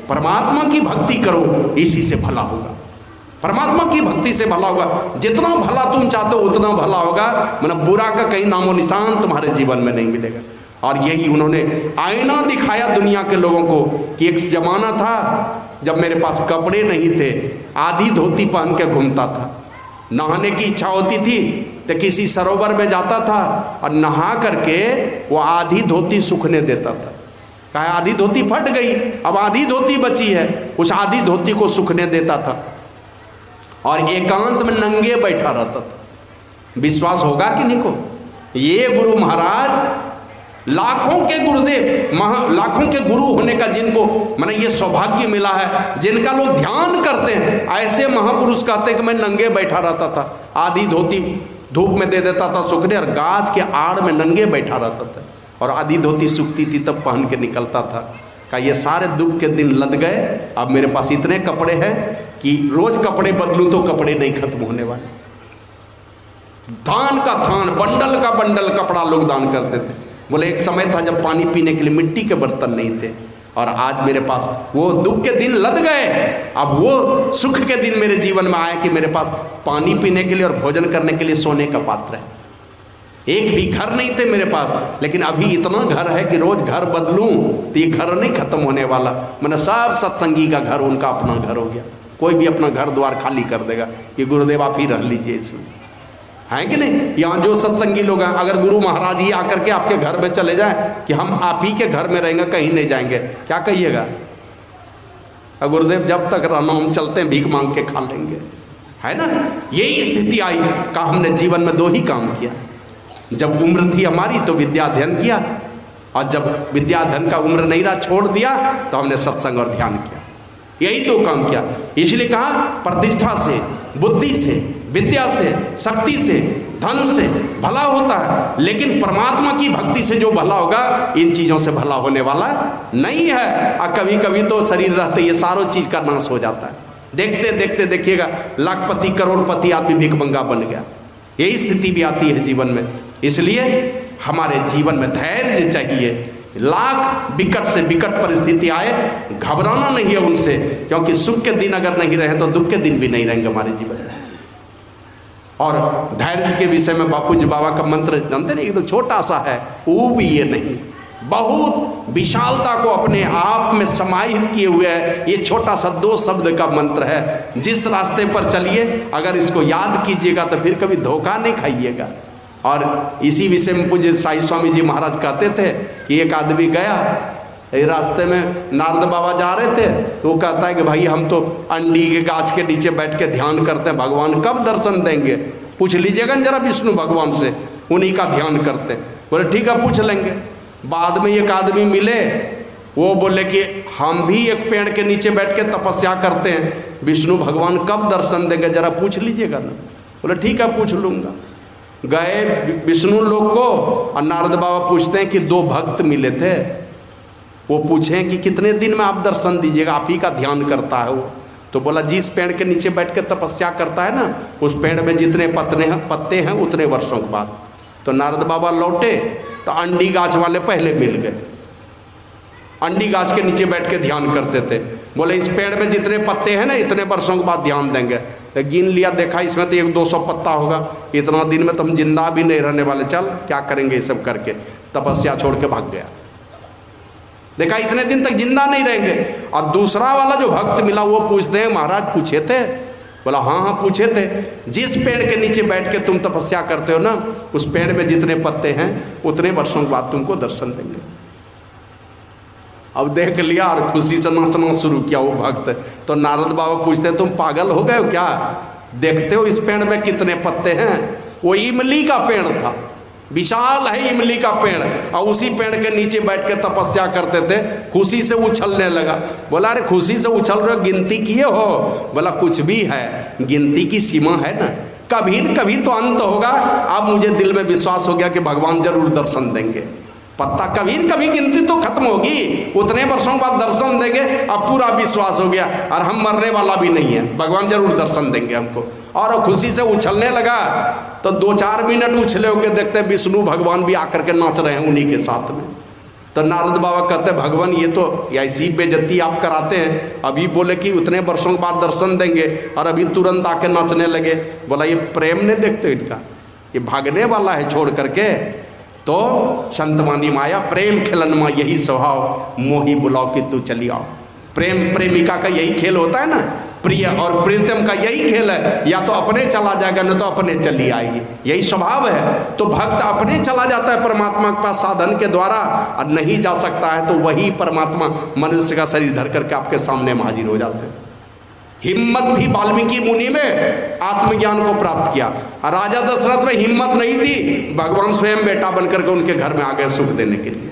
परमात्मा की भक्ति करो, इसी से भला होगा, परमात्मा की भक्ति से भला होगा। जितना भला तुम चाहते हो उतना भला होगा, मतलब बुरा का कहीं नामो निशान तुम्हारे जीवन में नहीं मिलेगा। और यही उन्होंने आईना दिखाया दुनिया के लोगों को कि एक ज़माना था जब मेरे पास कपड़े नहीं थे, आधी धोती पहन के घूमता था, नहाने की इच्छा होती थी तो किसी सरोवर में जाता था और नहा करके वो आधी धोती सूखने देता था। कहा आधी धोती फट गई, अब आधी धोती बची है, उस आधी धोती को सूखने देता था और एकांत में नंगे बैठा रहता था। विश्वास होगा कि नहीं को? ये गुरु महाराज लाखों के गुरुदेव, लाखों के गुरु होने का जिनको मैंने ये सौभाग्य मिला है, जिनका लोग ध्यान करते हैं, ऐसे महापुरुष कहते हैं कि मैं नंगे बैठा रहता था, आधी धोती धूप में दे देता था सूखने और गाछ के आड़ में नंगे बैठा रहता था और आधी धोती सूखती थी तब पहन के निकलता था। का ये सारे दुख के दिन लद गए, अब मेरे पास इतने कपड़े हैं कि रोज कपड़े बदलूं तो कपड़े नहीं खत्म होने वाले। दान का थान, बंडल का बंडल कपड़ा लोग दान करते थे। बोले एक समय था जब पानी पीने के लिए मिट्टी के बर्तन नहीं थे, और आज मेरे पास वो दुख के दिन लद गए, अब वो सुख के दिन मेरे जीवन में आए कि मेरे पास पानी पीने के लिए और भोजन करने के लिए सोने का पात्र है। एक भी घर नहीं थे मेरे पास, लेकिन अभी इतना घर है कि रोज घर बदलूं तो ये घर नहीं खत्म होने वाला। मैंने सब सत्संगी का घर उनका अपना घर हो गया, कोई भी अपना घर द्वार खाली कर देगा कि गुरुदेव आप ही रह लीजिए इसमें, है कि नहीं। यहाँ जो सत्संगी लोग हैं, अगर गुरु महाराज ही आकर के आपके घर में चले जाएं कि हम आप ही के घर में रहेंगे, कहीं नहीं जाएंगे, क्या कहिएगा? और गुरुदेव जब तक रहना हम चलते हैं भीख मांग के खा लेंगे, है ना। यही स्थिति आई। कहा हमने जीवन में 2 ही काम किया। जब उम्र थी हमारी तो विद्या अध्ययन किया, और जब विद्या अध्ययन का उम्र नहीं रहा छोड़ दिया तो हमने सत्संग और ध्यान किया। यही 2 काम किया। इसलिए कहा प्रतिष्ठा से, बुद्धि से, विद्या से, शक्ति से, धन से भला होता है, लेकिन परमात्मा की भक्ति से जो भला होगा इन चीज़ों से भला होने वाला नहीं है। और कभी कभी तो शरीर रहते ये सारों चीज़ का नाश हो जाता है। देखते देखते देखिएगा लाखपति करोड़पति आदमी भिखमंगा बन गया। यही स्थिति भी आती है जीवन में। इसलिए हमारे जीवन में धैर्य चाहिए। लाख विकट से विकट परिस्थिति आए, घबराना नहीं है उनसे, क्योंकि सुख के दिन अगर नहीं रहे तो दुख के दिन भी नहीं रहेंगे हमारे जीवन में। और धैर्य के विषय में बापूजी बाबा का मंत्र जानते नहीं, तो छोटा सा है, वो भी ये नहीं, बहुत विशालता को अपने आप में समाहित किए हुए है। ये छोटा सा 2 शब्द का मंत्र है। जिस रास्ते पर चलिए अगर इसको याद कीजिएगा तो फिर कभी धोखा नहीं खाइएगा। और इसी विषय में पूज्य साईं स्वामी जी महाराज कहते थे कि एक आदमी गया रास्ते में, नारद बाबा जा रहे थे, तो वो कहता है कि भाई हम तो अंडी के गाछ के नीचे बैठ के ध्यान करते हैं, भगवान कब दर्शन देंगे, पूछ लीजिएगा जरा विष्णु भगवान से, उन्हीं का ध्यान करते हैं। बोले ठीक है पूछ लेंगे। बाद में एक आदमी मिले, वो बोले कि हम भी एक पेड़ के नीचे बैठ के तपस्या करते हैं, विष्णु भगवान कब दर्शन देंगे जरा पूछ लीजिएगा ना। बोले ठीक है पूछ लूँगा। गए विष्णु लोक को, और नारद बाबा पूछते हैं कि 2 भक्त मिले थे, वो पूछें कि कितने दिन में आप दर्शन दीजिएगा, आप ही का ध्यान करता है वो। तो बोला जिस पेड़ के नीचे बैठ के तपस्या करता है ना, उस पेड़ में जितने पत्ते हैं उतने वर्षों के बाद। तो नारद बाबा लौटे तो अंडी गाछ वाले पहले मिल गए, अंडी गाछ के नीचे बैठ के ध्यान करते थे। बोले इस पेड़ में जितने पत्ते हैं ना इतने वर्षों के बाद ध्यान देंगे। तो गिन लिया, देखा इसमें तो 100-200 पत्ता होगा, इतना दिन में तो हम जिंदा भी नहीं रहने वाले, चल क्या करेंगे ये सब करके, तपस्या छोड़ के भाग गया। देखा इतने दिन तक जिंदा नहीं रहेंगे। और दूसरा वाला जो भक्त मिला वो पूछते हैं महाराज पूछे थे? बोला हाँ पूछे थे, जिस पेड़ के नीचे बैठ के तुम तपस्या करते हो ना, उस पेड़ में जितने पत्ते हैं उतने वर्षों के बाद तुमको दर्शन देंगे। अब देख लिया और खुशी से नाचना शुरू किया वो भक्त। तो नारद बाबा पूछते हैं तुम पागल हो गए हो क्या, देखते हो इस पेड़ में कितने पत्ते हैं? वो इमली का पेड़ था, विशाल है इमली का पेड़, और उसी पेड़ के नीचे बैठ के तपस्या करते थे। खुशी से उछलने लगा। बोला अरे खुशी से उछल रहे हो, गिनती किए हो? बोला कुछ भी है, गिनती की सीमा है ना, कभी कभी तो अंत होगा। अब मुझे दिल में विश्वास हो गया कि भगवान जरूर दर्शन देंगे। पत्ता कभी न कभी गिनती तो खत्म होगी, उतने वर्षों बाद दर्शन देंगे। अब पूरा विश्वास हो गया और हम मरने वाला भी नहीं है, भगवान जरूर दर्शन देंगे हमको। और वो खुशी से उछलने लगा। तो 2-4 मिनट उछले होके देखते विष्णु भगवान भी आकर के नाच रहे हैं उन्हीं के साथ में। तो नारद बाबा कहते हैं भगवान ये तो ऐसी बेइज्जती आप कराते हैं, अभी बोले कि उतने वर्षों के बाद दर्शन देंगे और अभी तुरंत आके नाचने लगे। बोला ये प्रेम नहीं देखते इनका, ये भागने वाला है छोड़ करके। तो संतमानी माया प्रेम खेलन माँ यही स्वभाव, मोही बुलाओ कि तू चली आओ। प्रेम प्रेमिका का यही खेल होता है ना, प्रिय और प्रीतम का यही खेल है, या तो अपने चला जाएगा न तो अपने चली आएगी, यही स्वभाव है। तो भक्त अपने चला जाता है परमात्मा के पास साधन के द्वारा, और नहीं जा सकता है तो वही परमात्मा मनुष्य का शरीर धर करके आपके सामने में हाजिर हो जाते हैं। हिम्मत थी वाल्मीकि मुनि में आत्मज्ञान को प्राप्त किया, और राजा दशरथ में हिम्मत नहीं थी, भगवान स्वयं बेटा बनकर के उनके घर में आ गए सुख देने के लिए।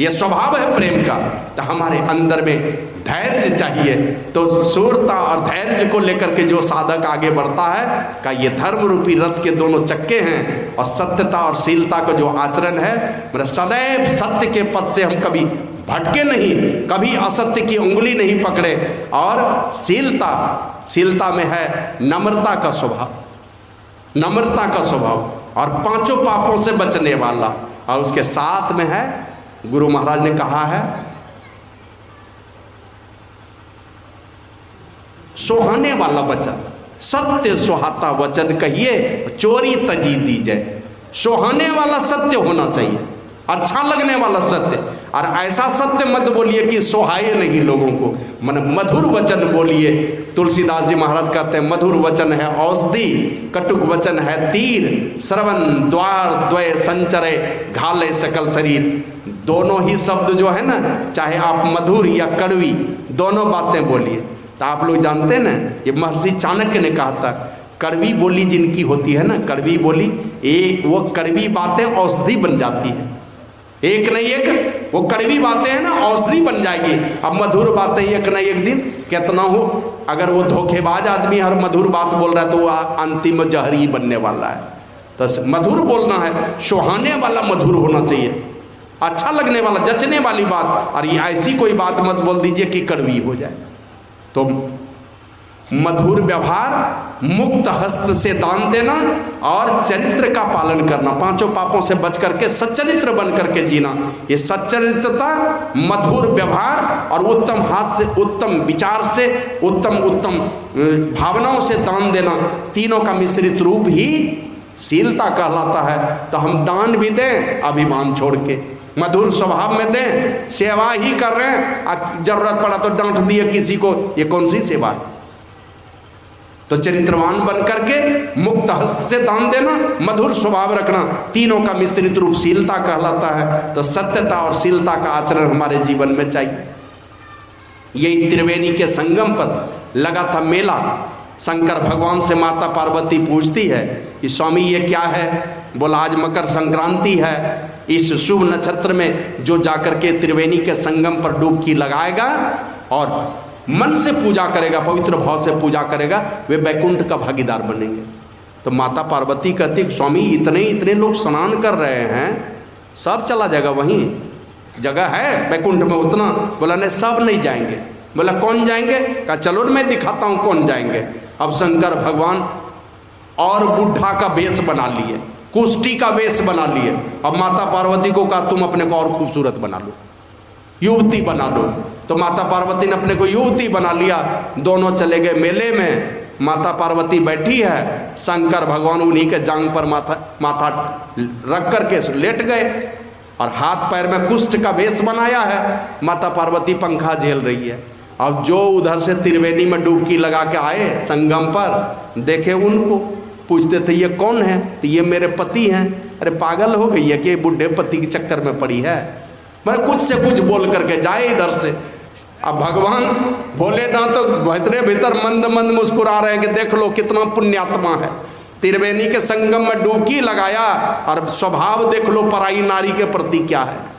यह स्वभाव है प्रेम का। तो हमारे अंदर में धैर्य चाहिए। तो शूरता और धैर्य को लेकर के जो साधक आगे बढ़ता है का ये धर्म रूपी रथ के दोनों चक्के हैं। और सत्यता और शीलता का जो आचरण है, मेरा सदैव सत्य के पथ से हम कभी भटके नहीं, कभी असत्य की उंगली नहीं पकड़े। और शीलता में है नम्रता का स्वभाव, नम्रता का स्वभाव, और 5 पापों से बचने वाला। और उसके साथ में है, गुरु महाराज ने कहा है, सोहाने वाला वचन, सत्य सुहाता वचन कहिए, चोरी तजी दी जाए। सोहाने वाला सत्य होना चाहिए, अच्छा लगने वाला सत्य। और ऐसा सत्य मत बोलिए कि सोहाए नहीं लोगों को, मन मधुर वचन बोलिए। तुलसीदास जी महाराज कहते हैं मधुर वचन है औषधि, कटुक वचन है तीर, श्रवण द्वार द्वय संचरे, घाले सकल शरीर। दोनों ही शब्द जो है ना, चाहे आप मधुर या कड़वी दोनों बातें बोलिए। तो आप लोग जानते हैं ना, ये महर्षि चाणक्य ने कहा था, कड़वी बोली जिनकी होती है ना, कड़वी बोली, एक वो कड़वी बातें औषधि बन जाती है। एक नहीं एक वो कड़वी बातें हैं ना, औषधि बन जाएगी। अब मधुर बातें एक न एक दिन कितना हो, अगर वो धोखेबाज आदमी हर मधुर बात बोल रहा है तो वो अंतिम में जहर ही बनने वाला है। तो मधुर बोलना है, सुहाने वाला मधुर होना चाहिए, अच्छा लगने वाला, जचने वाली बात। और ये ऐसी कोई बात मत बोल दीजिए कि कड़वी हो जाए। तो मधुर व्यवहार, मुक्त हस्त से दान देना और चरित्र का पालन करना, पांचों पापों से बच करके सच्चरित्र बन करके जीना, ये सच्चरित्रता, मधुर व्यवहार और उत्तम हाथ से, उत्तम विचार से, उत्तम भावनाओं से दान देना, तीनों का मिश्रित रूप ही शीलता कहलाता है। तो हम दान भी दें अभिमान छोड़ के, मधुर स्वभाव में दें, सेवा ही कर रहे हैं, जरूरत पड़ा तो डांट दिए किसी को, ये कौन सी सेवा है? तो चरित्रवान बन करके मुक्त हस्त से दान देना, मधुर स्वभाव रखना, तीनों का मिश्रित रूप शीलता कहलाता है। तो सत्यता और शीलता का आचरण हमारे जीवन में चाहिए। यही त्रिवेणी के संगम पर लगा था मेला। शंकर भगवान से माता पार्वती पूछती है कि स्वामी ये क्या है? बोला आज मकर संक्रांति है, इस शुभ नक्षत्र में जो जाकर के त्रिवेणी के संगम पर डुबकी लगाएगा और मन से पूजा करेगा, पवित्र भाव से पूजा करेगा, वे बैकुंठ का भागीदार बनेंगे। तो माता पार्वती कहती स्वामी इतने लोग स्नान कर रहे हैं, सब चला जाएगा, वहीं जगह है बैकुंठ में उतना? बोला नहीं, सब नहीं जाएंगे। बोला कौन जाएंगे? कहा चलो मैं दिखाता हूँ कौन जाएंगे। अब शंकर भगवान और बुढ़ा का वेश बना लिए, कुष्ठी का वेश बना लिए। अब माता पार्वती को कहा तुम अपने को और खूबसूरत बना लो, युवती बना लो। तो माता पार्वती ने अपने को युवती बना लिया। दोनों चले गए मेले में। माता पार्वती बैठी है, शंकर भगवान उन्हीं के जांग पर माथा रख करके लेट गए और हाथ पैर में कुष्ठ का वेश बनाया है। माता पार्वती पंखा झेल रही है। अब जो उधर से त्रिवेणी में डुबकी लगा के आए संगम पर, देखे उनको, पूछते थे ये कौन है? तो ये मेरे पति हैं। अरे पागल हो गई है कि बूढ़े पति के चक्कर में पड़ी है? मैं कुछ से कुछ बोल करके जाए इधर से। अब भगवान बोले ना तो भीतर मंद मंद मुस्कुरा रहे हैं कि देख लो कितना पुण्यात्मा है, त्रिवेणी के संगम में डुबकी लगाया और स्वभाव देख लो पराई नारी के प्रति क्या है।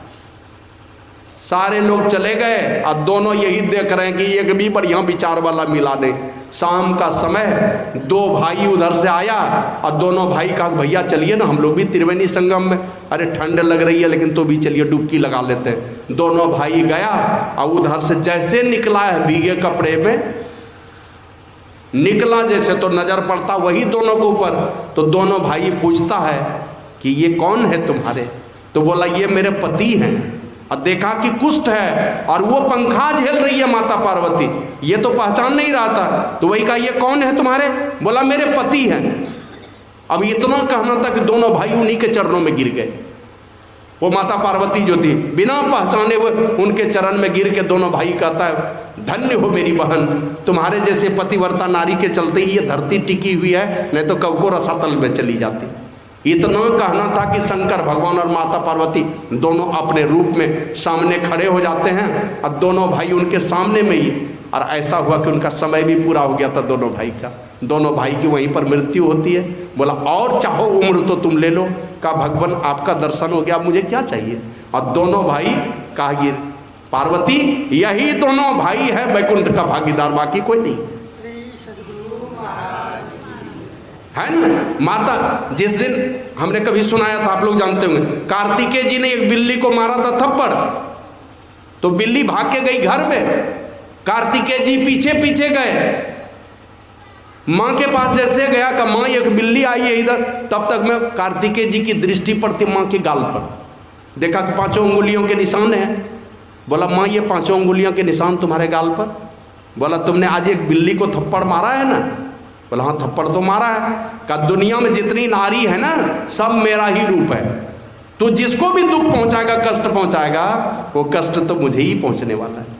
सारे लोग चले गए और दोनों यही देख रहे हैं कि एक भी बढ़िया विचार वाला मिला नहीं। शाम का समय दो भाई उधर से आया और दोनों भाई कहा भैया चलिए ना हम लोग भी त्रिवेणी संगम में, अरे ठंड लग रही है लेकिन तो भी चलिए डुबकी लगा लेते हैं। दोनों भाई गया और उधर से जैसे निकला है भीगे कपड़े में, निकला जैसे तो नजर पड़ता वही दोनों के ऊपर। तो दोनों भाई पूछता है कि ये कौन है तुम्हारे? तो बोला ये मेरे पति हैं। और देखा कि कुष्ठ है और वो पंखा झेल रही है माता पार्वती, ये तो पहचान नहीं रहा था। तो वही कहा ये कौन है तुम्हारे? बोला मेरे पति हैं। अब इतना कहना था कि दोनों भाई उन्हीं के चरणों में गिर गए। वो माता पार्वती जो थी बिना पहचाने वो उनके चरण में गिर के दोनों भाई कहता है धन्य हो मेरी बहन, तुम्हारे जैसे पतिव्रता नारी के चलते ही ये धरती टिकी हुई है, नहीं तो कब को रसातल में चली जाती। इतना कहना था कि शंकर भगवान और माता पार्वती दोनों अपने रूप में सामने खड़े हो जाते हैं और दोनों भाई उनके सामने में ही। और ऐसा हुआ कि उनका समय भी पूरा हो गया था दोनों भाई का। दोनों भाई की वहीं पर मृत्यु होती है। बोला और चाहो उम्र तो तुम ले लो। कहा भगवान आपका दर्शन हो गया, मुझे क्या चाहिए? और दोनों भाई कहा ये पार्वती यही दोनों भाई है बैकुंठ का भागीदार, बाकी कोई नहीं है ना। माता जिस दिन हमने कभी सुनाया था, आप लोग जानते होंगे, कार्तिकेय जी ने एक बिल्ली को मारा था थप्पड़, तो बिल्ली भाग के गई घर में, कार्तिकेय जी पीछे पीछे गए, माँ के पास जैसे गया कि माँ एक बिल्ली आई है इधर, तब तक मैं कार्तिकेय जी की दृष्टि पड़ती माँ के गाल पर, देखा कि 5 उंगलियों के निशान है। बोला माँ ये 5 उंगलियों के निशान तुम्हारे गाल पर? बोला तुमने आज एक बिल्ली को थप्पड़ मारा है ना? बोला हाँ थप्पड़ तो मारा है। कहा दुनिया में जितनी नारी है ना सब मेरा ही रूप है, तो जिसको भी दुख पहुंचाएगा कष्ट पहुंचाएगा वो कष्ट तो मुझे ही पहुंचने वाला है।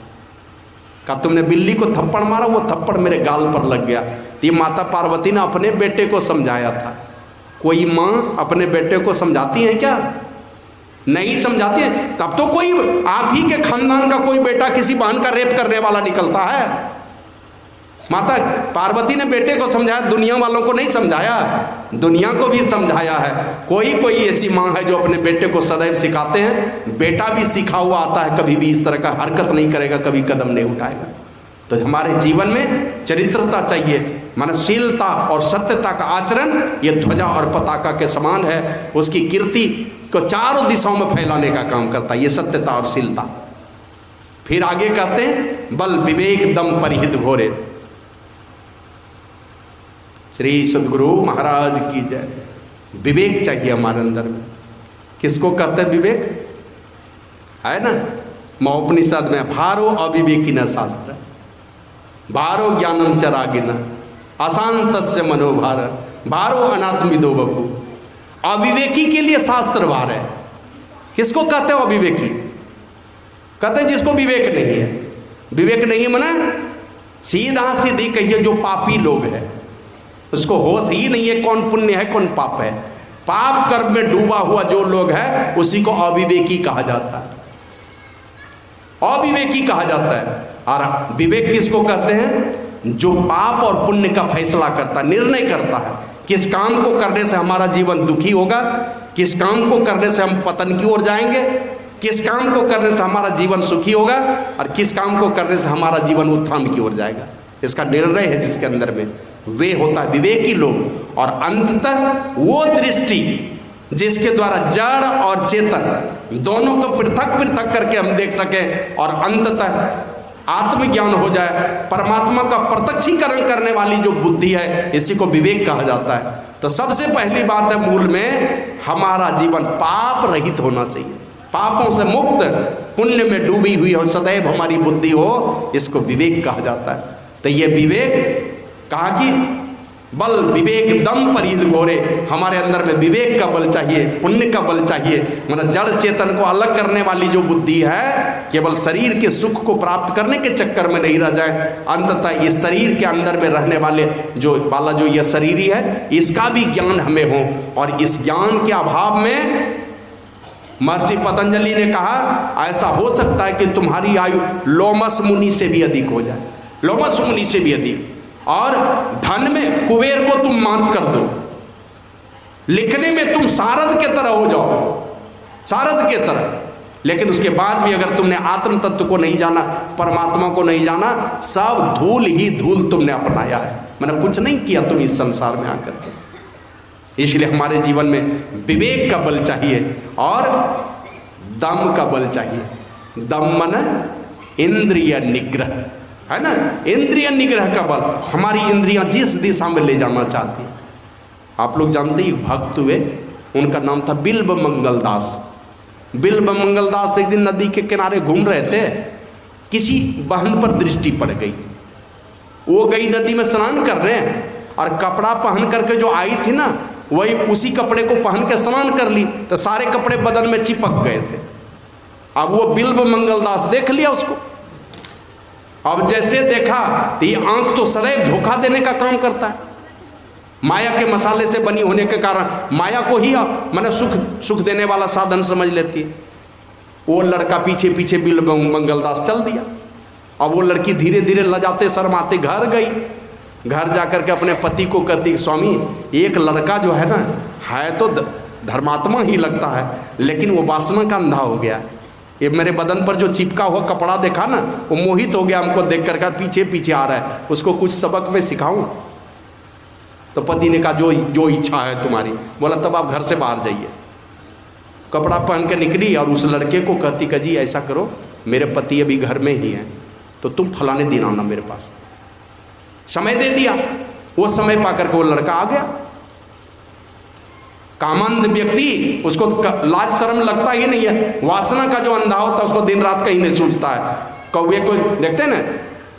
कहा तुमने बिल्ली को थप्पड़ मारा, वो थप्पड़ मेरे गाल पर लग गया। ये माता पार्वती ने अपने बेटे को समझाया था। कोई माँ अपने बेटे को समझाती है क्या? नहीं समझाते हैं, तब तो कोई आप ही के खानदान का कोई बेटा किसी बहन का रेप करने वाला निकलता है। माता पार्वती ने बेटे को समझाया, दुनिया वालों को नहीं समझाया, दुनिया को भी समझाया है। कोई कोई ऐसी माँ है जो अपने बेटे को सदैव सिखाते हैं, बेटा भी सीखा हुआ आता है, कभी भी इस तरह का हरकत नहीं करेगा, कभी कदम नहीं उठाएगा। तो हमारे जीवन में चरित्रता चाहिए, मनशीलता और सत्यता का आचरण ये ध्वजा और पताका के समान है, उसकी कीर्ति को चारों दिशाओं में फैलाने का काम करता है ये सत्यता और शीलता। फिर आगे कहते हैं बल विवेक दम परिहित घोरे। श्री सद्गुरु महाराज की जय। विवेक चाहिए हमारे अंदर में। किसको कहते हैं विवेक? है ना, महोपनिषद में भारो अविवेकी न शास्त्र, भारो ज्ञानम चरागिन, अशांतस्य मनोभार, भारो अनात्मिदो बपू। अविवेकी के लिए शास्त्र भार है। किसको कहते हो अविवेकी? कहते हैं जिसको विवेक नहीं है। विवेक नहीं मना सीधा सीधी कहिए जो पापी लोग हैं, उसको होश ही नहीं है कौन पुण्य है कौन पाप है। पाप कर्म में डूबा हुआ जो लोग है उसी को अविवेकी कहा जाता है, अविवेकी कहा जाता है। और विवेक किसको कहते हैं? जो पाप और पुण्य का फैसला करता है, निर्णय करता है, किस काम को करने से हमारा जीवन दुखी होगा, किस काम को करने से हम पतन की ओर जाएंगे, किस काम को करने से हमारा जीवन सुखी होगा और किस काम को करने से हमारा जीवन उत्थान की ओर जाएगा। इसका निर्णय है जिसके अंदर में, वे होता है विवेकी लोग। और अंततः वो दृष्टि जिसके द्वारा जड़ और चेतन दोनों को पृथक पृथक करके हम देख सकें और अंततः आत्मज्ञान हो जाए, परमात्मा का प्रत्यक्षीकरण करने वाली जो बुद्धि है, इसी को विवेक कहा जाता है। तो सबसे पहली बात है, मूल में हमारा जीवन पाप रहित होना चाहिए, पापों से मुक्त, पुण्य में डूबी हुई हो सदैव हमारी बुद्धि हो, इसको विवेक कहा जाता है। तो ये विवेक कहा कि बल विवेक दम परिहित घोरे, हमारे अंदर में विवेक का बल चाहिए, पुण्य का बल चाहिए। मतलब जड़ चेतन को अलग करने वाली जो बुद्धि है, केवल शरीर के सुख को प्राप्त करने के चक्कर में नहीं रह जाए, अंततः इस शरीर के अंदर में रहने वाले जो यह शरीरी है, इसका भी ज्ञान हमें हो। और इस ज्ञान के अभाव में महर्षि पतंजलि ने कहा ऐसा हो सकता है कि तुम्हारी आयु लोमस मुनि से भी अधिक हो जाए, लोमस मुनि से भी अधिक। और धन में कुबेर को तुम मात कर दो, लिखने में तुम सारद के तरह हो जाओ, सारद के तरह, लेकिन उसके बाद भी अगर तुमने आत्म तत्व को नहीं जाना, परमात्मा को नहीं जाना, सब धूल ही धूल तुमने अपनाया है, मतलब कुछ नहीं किया तुम इस संसार में आकर। इसलिए हमारे जीवन में विवेक का बल चाहिए और दम का बल चाहिए। दम मन इंद्रिय निग्रह है ना, इंद्रिय निग्रह का बल। हमारी इंद्रियां जिस दिशा में ले जाना चाहती हैं। आप लोग जानते ही भक्त हुए, उनका नाम था बिल्ब मंगलदास। बिल्ब मंगलदास एक दिन नदी के किनारे घूम रहे थे, किसी बहन पर दृष्टि पड़ गई। वो गई नदी में स्नान करने और कपड़ा पहन करके जो आई थी ना, वही उसी कपड़े को पहन के स्नान कर ली, तो सारे कपड़े बदन में चिपक गए थे। अब वो बिल्ब मंगलदास देख लिया उसको। अब जैसे देखा तो ये आंख तो सदैव धोखा देने का काम करता है, माया के मसाले से बनी होने के कारण माया को ही मैंने सुख देने वाला साधन समझ लेती है। वो लड़का पीछे पीछे बिल्ब मंगलदास चल दिया। अब वो लड़की धीरे धीरे लजाते शर्माते घर गई। घर जाकर के अपने पति को कहती, स्वामी एक लड़का जो है ना, है तो धर्मात्मा ही लगता है, लेकिन वो वासना का अंधा हो गया। ये मेरे बदन पर जो चिपका हुआ कपड़ा देखा ना, वो मोहित हो गया हमको देख कर, पीछे पीछे आ रहा है, उसको कुछ सबक में सिखाऊं। तो पति ने कहा जो इच्छा है तुम्हारी। बोला तब आप घर से बाहर जाइए। कपड़ा पहन के निकली और उस लड़के को कहती कि जी ऐसा करो, मेरे पति अभी घर में ही हैं, तो तुम फलाने दिन आना मेरे पास। समय दे दिया। वो समय पा करके वो लड़का आ गया। कामंद व्यक्ति, उसको लाज शर्म लगता ही नहीं है। वासना का जो अंधा होता है उसको दिन रात कहीं नहीं सूझता है। कौवे को देखते हैं ना,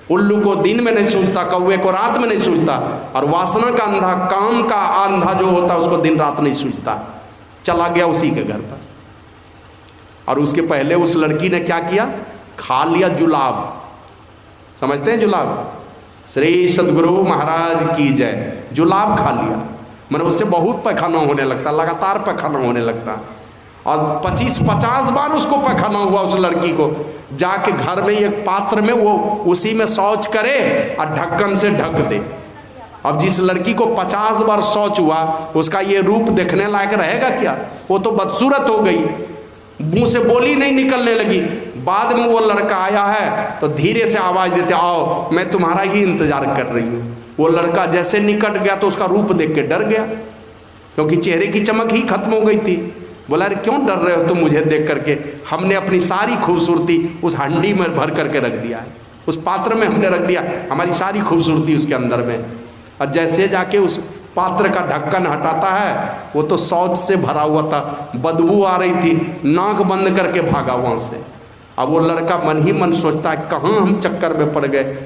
उल्लू को दिन में नहीं सूझता, कौवे को रात में नहीं सूझता। और वासना का अंधा, काम का अंधा जो होता है उसको दिन रात नहीं सूझता। चला गया उसी के घर पर। और उसके पहले उस लड़की ने क्या किया? खा लिया जुलाब। समझते हैं जुलाब? श्री सद्गुरु महाराज की जय। जुलाब खा लिया, मतलब उससे बहुत पैखाना होने लगता, लगातार पैखाना होने लगता। और 25-50 बार उसको पखाना हुआ उस लड़की को, जाके घर में एक पात्र में वो उसी में शौच करे और ढक्कन से ढक दे। अब जिस लड़की को 50 बार शौच हुआ उसका ये रूप देखने लायक रहेगा क्या? वो तो बदसूरत हो गई, मुंह से बोली नहीं निकलने लगी। बाद में वो लड़का आया है तो धीरे से आवाज देते, आओ मैं तुम्हारा ही इंतजार कर रही हूँ। वो लड़का जैसे निकट गया तो उसका रूप देख के डर गया, क्योंकि चेहरे की चमक ही खत्म हो गई थी। बोला अरे क्यों डर रहे हो तुम मुझे देख करके? हमने अपनी सारी खूबसूरती उस हंडी में भर करके रख दिया है, उस पात्र में हमने रख दिया, हमारी सारी खूबसूरती उसके अंदर में। और जैसे जाके उस पात्र का ढक्कन हटाता है, वो तो शौच से भरा हुआ था, बदबू आ रही थी, नाक बंद करके भागा वहाँ से। अब वो लड़का मन ही मन सोचता है कहाँ हम चक्कर में पड़ गए।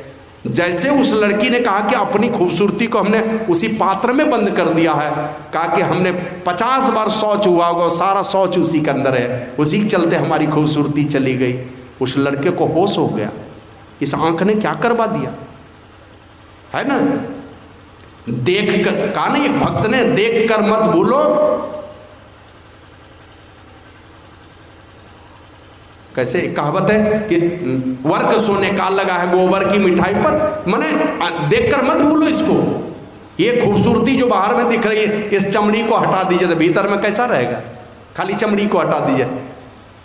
जैसे उस लड़की ने कहा कि अपनी खूबसूरती को हमने उसी पात्र में बंद कर दिया है, कहा कि हमने 50 बार शौच हुआ होगा, सारा शौच उसी के अंदर है, उसी के चलते हमारी खूबसूरती चली गई। उस लड़के को होश हो गया, इस आंख ने क्या करवा दिया है ना। देख कर कहा ना एक भक्त ने, देख कर मत भूलो, कैसे कहावत है कि वर्क सोने का लगा है गोबर की मिठाई पर, माने देख कर मत भूलो इसको। ये खूबसूरती जो बाहर में दिख रही है, इस चमड़ी को हटा दीजिए तो भीतर में कैसा रहेगा? खाली चमड़ी को हटा दीजिए,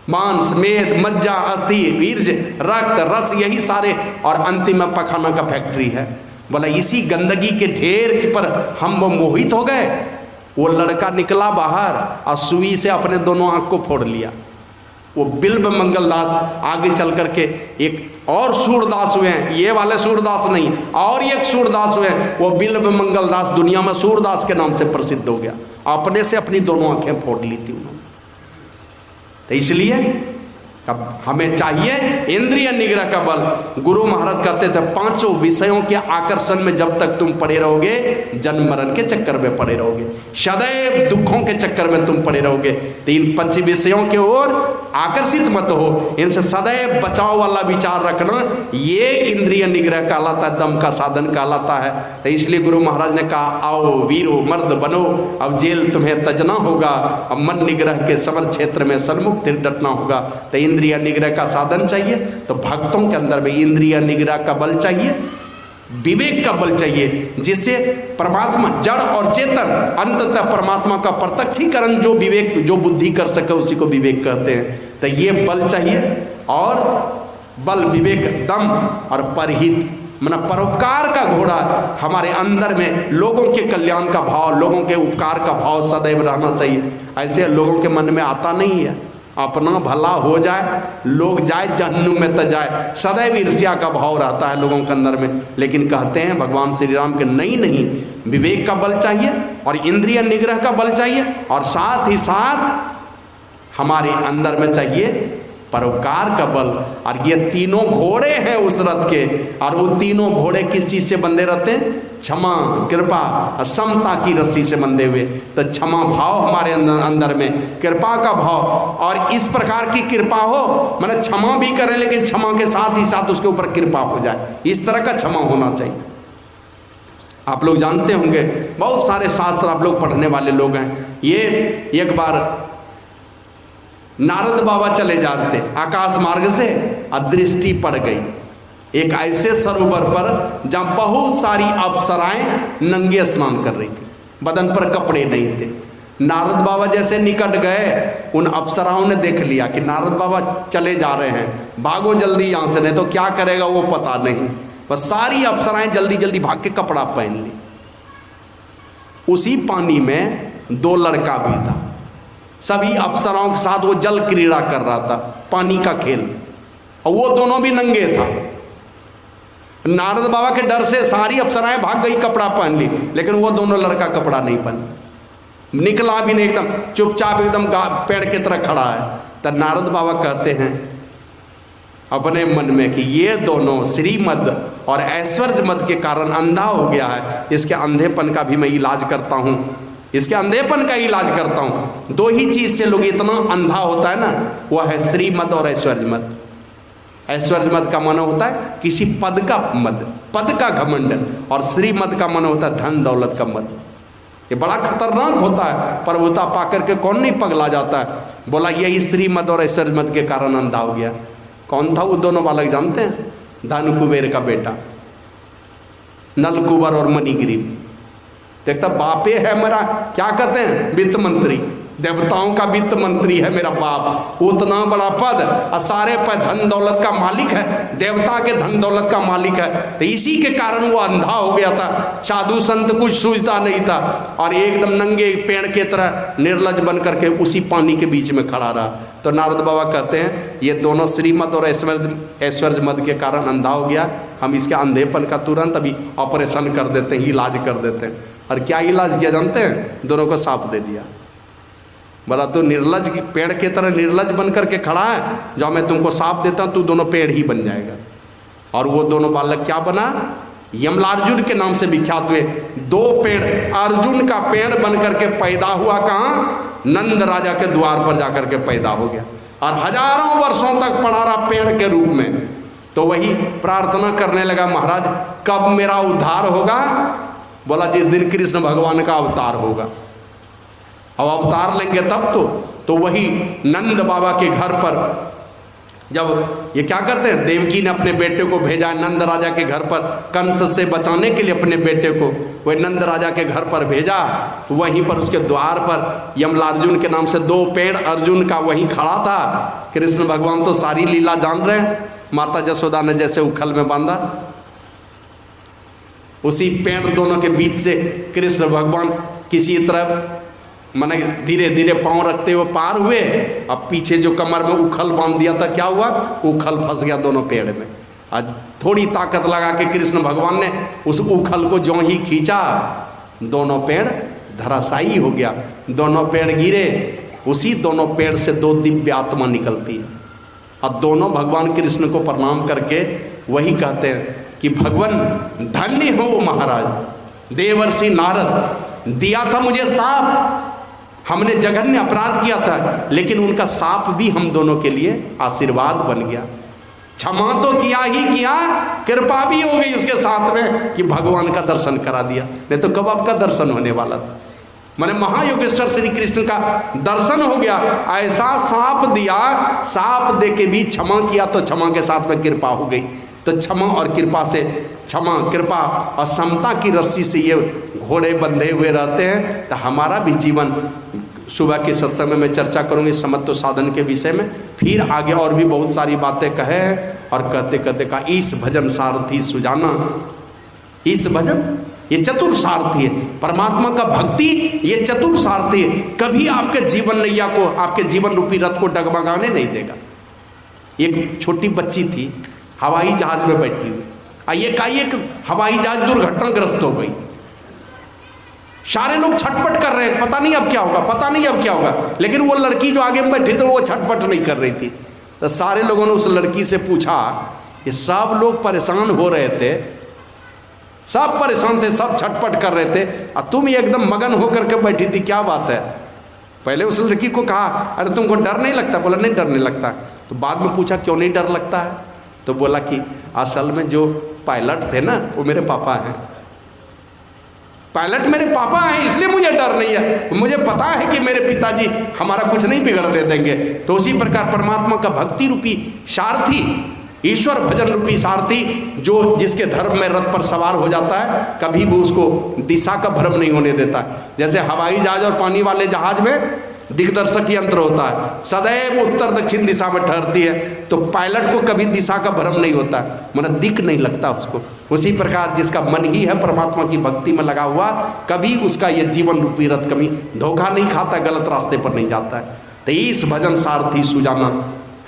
मांस, मेद, मज्जा, अस्थि, वीर्य, रक्त, रस, यही सारे, और अंतिम में पखाना का फैक्ट्री है। बोला इसी गंदगी के ढेर पर हम मोहित हो गए। वो लड़का निकला बाहर और सुई से अपने दोनों आंख को फोड़ लिया। वो बिल्व मंगलदास आगे चल करके एक और सूरदास हुए हैं, ये वाले सूरदास नहीं, और एक सूरदास हुए हैं, वो बिल्व मंगलदास दुनिया में सूरदास के नाम से प्रसिद्ध हो गया। अपने से अपनी दोनों आंखें फोड़ ली थी उन्होंने। तो इसलिए अब हमें चाहिए इंद्रिय निग्रह का बल। गुरु महाराज कहते थे 5 विषयों के आकर्षण में जब तक तुम पड़े रहोगे, जन्म मरण के चक्कर में पड़े रहोगे, सदैव दुखों के चक्कर में तुम पड़े रहोगे। तो इन 5 विषयों के ओर आकर्षित मत हो, इनसे सदैव बचाव वाला विचार रखना, ये इंद्रिय निग्रह कहलाता है, दम का साधन कहलाता है। तो इसलिए गुरु महाराज ने कहा आओ वीरो मर्द बनो, अब जेल तुम्हें तजना होगा, अब मन निग्रह के समर क्षेत्र में सन्मुख डटना होगा। तो इंद्रिय निग्रह का साधन चाहिए, तो भक्तों के अंदर में इंद्रिय निग्रह का बल चाहिए, विवेक का बल चाहिए, जिससे परमात्मा जड़ और चेतन अंततः परमात्मा का प्रत्यक्षीकरण जो विवेक जो बुद्धि कर सके उसी को विवेक कहते हैं। तो ये बल चाहिए, और बल, विवेक, दम और परहित माना परोपकार का घोड़ा हमारे अंदर में, लोगों के कल्याण का भाव, लोगों के उपकार का भाव सदैव रहना चाहिए। ऐसे लोगों के मन में आता नहीं है अपना भला हो जाए, लोग जाए जहन्नुम में तो जाए, सदैव ईर्ष्या का भाव रहता है लोगों के अंदर में। लेकिन कहते हैं भगवान श्री राम के नहीं, विवेक का बल चाहिए और इंद्रिय निग्रह का बल चाहिए, और साथ ही साथ हमारे अंदर में चाहिए परोपकार का बल। और ये तीनों घोड़े हैं उस रथ के, और वो तीनों घोड़े किस चीज से बंधे रहते हैं? क्षमा, कृपा और समता की रस्सी से बंधे हुए। तो क्षमा भाव हमारे अंदर में, कृपा का भाव, और इस प्रकार की कृपा हो, मैंने क्षमा भी करें लेकिन क्षमा के साथ ही साथ उसके ऊपर कृपा हो जाए, इस तरह का क्षमा होना चाहिए। आप लोग जानते होंगे, बहुत सारे शास्त्र आप लोग पढ़ने वाले लोग हैं। ये एक बार नारद बाबा चले जा रहे थे आकाश मार्ग से, अदृष्टि पड़ गई एक ऐसे सरोवर पर जहाँ बहुत सारी अप्सराएं नंगे स्नान कर रही थी, बदन पर कपड़े नहीं थे। नारद बाबा जैसे निकट गए, उन अप्सराओं ने देख लिया कि नारद बाबा चले जा रहे हैं, भागो जल्दी यहाँ से, नहीं तो क्या करेगा वो पता नहीं। बस सारी अप्सराएं जल्दी जल्दी भाग के कपड़ा पहन ली। उसी पानी में 2 लड़का भी था, सभी अप्सराओं के साथ वो जल क्रीड़ा कर रहा था, पानी का खेल, और वो दोनों भी नंगे था। नारद बाबा के डर से सारी अप्सराएं भाग गई, कपड़ा पहन ली, लेकिन वो दोनों लड़का कपड़ा नहीं पहन, निकला भी नहीं, एकदम चुपचाप एकदम पेड़ की तरह खड़ा है। तो नारद बाबा कहते हैं अपने मन में कि ये दोनों श्रीमद और ऐश्वर्य मद के कारण अंधा हो गया है, इसके अंधेपन का भी मैं इलाज करता हूँ, इसके अंधेपन का इलाज करता हूँ। 2 ही चीज से लोग इतना अंधा होता है ना, वह है श्रीमद और ऐश्वर्य मद। ऐश्वर्य मद का मन होता है किसी पद का मद, पद का घमंड, और श्रीमद का मन होता है धन दौलत का मद। ये बड़ा खतरनाक होता है। प्रभुता पा करके कौन नहीं पगला जाता है। बोला यही श्रीमद और ऐश्वर्यमद के कारण अंधा हो गया। कौन था वो दोनों बालक जानते हैं? धन कुबेर का बेटा, नल कुबर और मणिगिरी। देखता बापे है मेरा, क्या कहते हैं, वित्त मंत्री, देवताओं का वित्त मंत्री है मेरा बाप, उतना बड़ा पद और सारे पर धन दौलत का मालिक है, देवता के धन दौलत का मालिक है। तो इसी के कारण वो अंधा हो गया था। साधु संत कुछ सूझता नहीं था और एकदम नंगे पेड़ के तरह निर्लज बन करके उसी पानी के बीच में खड़ा रहा। तो नारद बाबा कहते हैं ये दोनों श्रीमद और ऐश्वर्य मद के कारण अंधा हो गया, हम इसके अंधेपन का तुरंत अभी ऑपरेशन कर देते हैं, इलाज कर देते हैं। और क्या इलाज किया जानते हैं? दोनों को साफ दे दिया। बोला तो निर्लज पेड़ के तरह निर्लज बन करके खड़ा है, जो मैं तुमको साफ देता हूँ, तू दोनों पेड़ ही बन जाएगा। और वो दोनों बालक क्या बना? यमलार्जुन के नाम से विख्यात हुए। 2 पेड़, अर्जुन का पेड़ बन करके पैदा हुआ कहाँ? नंद राजा के द्वार पर जाकर के पैदा हो गया और हजारों वर्षों तक पड़ा रहा पेड़ के रूप में। तो वही प्रार्थना करने लगा, महाराज कब मेरा उद्धार होगा? बोला जिस दिन कृष्ण भगवान का अवतार होगा। अब अवतार लेंगे तब तो वही नंद बाबा के घर पर जब ये क्या करते हैं, देवकी ने अपने बेटे को भेजा नंद राजा के घर पर कंस से बचाने के लिए, अपने बेटे को वही नंद राजा के घर पर भेजा। तो वहीं पर उसके द्वार पर यमलार्जुन के नाम से 2 पेड़ अर्जुन का वहीं खड़ा था। कृष्ण भगवान तो सारी लीला जान रहे हैं, माता जसोदा ने जैसे उखल में बांधा, उसी पेड़ दोनों के बीच से कृष्ण भगवान किसी तरह माने धीरे धीरे पांव रखते हुए पार हुए। अब पीछे जो कमर में उखल बांध दिया था, क्या हुआ? उखल फंस गया दोनों पेड़ में। आज थोड़ी ताकत लगा के कृष्ण भगवान ने उस उखल को जो ही खींचा, दोनों पेड़ धराशायी हो गया, दोनों पेड़ गिरे। उसी दोनों पेड़ से 2 दिव्य आत्मा निकलती है। अब दोनों भगवान कृष्ण को प्रणाम करके वही कहते हैं कि भगवान धन्य हो वो महाराज, देवर्षि नारद दिया था मुझे साप, हमने जघन्य अपराध किया था, लेकिन उनका साप भी हम दोनों के लिए आशीर्वाद बन गया। क्षमा तो किया ही किया, कृपा भी हो गई उसके साथ में कि भगवान का दर्शन करा दिया, नहीं तो कब आपका दर्शन होने वाला था। मैंने महायोगेश्वर श्री कृष्ण का दर्शन हो गया। ऐसा साप दिया, साप दे के भी क्षमा किया तो क्षमा के साथ में कृपा हो गई। तो क्षमा और कृपा से, क्षमा कृपा और समता की रस्सी से ये घोड़े बंधे हुए रहते हैं। तो हमारा भी जीवन, सुबह के सत्संग में मैं चर्चा करूँगी समत्व साधन के विषय में, फिर आगे और भी बहुत सारी बातें कहे और कहते कहते का ईश भजन सारथी सुजाना। ईश भजन ये चतुर सारथी है, परमात्मा का भक्ति ये चतुर सारथी है, कभी आपके जीवन नैया को, आपके जीवन रूपी रथ को डगमगाने नहीं देगा। एक छोटी बच्ची थी, हवाई जहाज में बैठी हुई, एक हवाई जहाज दुर्घटनाग्रस्त हो गई। सारे लोग छटपट कर रहे हैं, पता नहीं अब क्या होगा, पता नहीं अब क्या होगा, लेकिन वो लड़की जो आगे में बैठी थी वो छटपट नहीं कर रही थी। तो सारे लोगों ने उस लड़की से पूछा, ये सब लोग परेशान हो रहे थे, सब परेशान थे, सब छटपट कर रहे थे, और तुम एकदम मगन होकर के बैठी थी, क्या बात है? पहले उस लड़की को कहा, अरे तुमको डर नहीं लगता? बोला नहीं डर नहीं लगता। तो बाद में पूछा क्यों नहीं डर लगता है? तो बोला कि असल में जो पायलट थे ना वो मेरे पापा हैं, पायलट मेरे पापा हैं, इसलिए मुझे डर नहीं है, मुझे पता है कि मेरे पिताजी हमारा कुछ नहीं बिगड़ने देंगे। तो उसी प्रकार परमात्मा का भक्ति रूपी सारथी, ईश्वर भजन रूपी सारथी, जो जिसके धर्म में रथ पर सवार हो जाता है, कभी भी उसको दिशा का भ्रम नहीं होने देता। जैसे हवाई जहाज और पानी वाले जहाज में दिग्दर्शक यंत्र होता है, सदैव उत्तर दक्षिण दिशा में ठहरती है, तो पायलट को कभी दिशा का भ्रम नहीं होता, मतलब दिख नहीं लगता उसको। उसी प्रकार जिसका मन ही है परमात्मा की भक्ति में लगा हुआ, कभी उसका ये जीवन रूपी रथ कभी धोखा नहीं खाता, गलत रास्ते पर नहीं जाता है। तो इस भजन सारथी सुजाना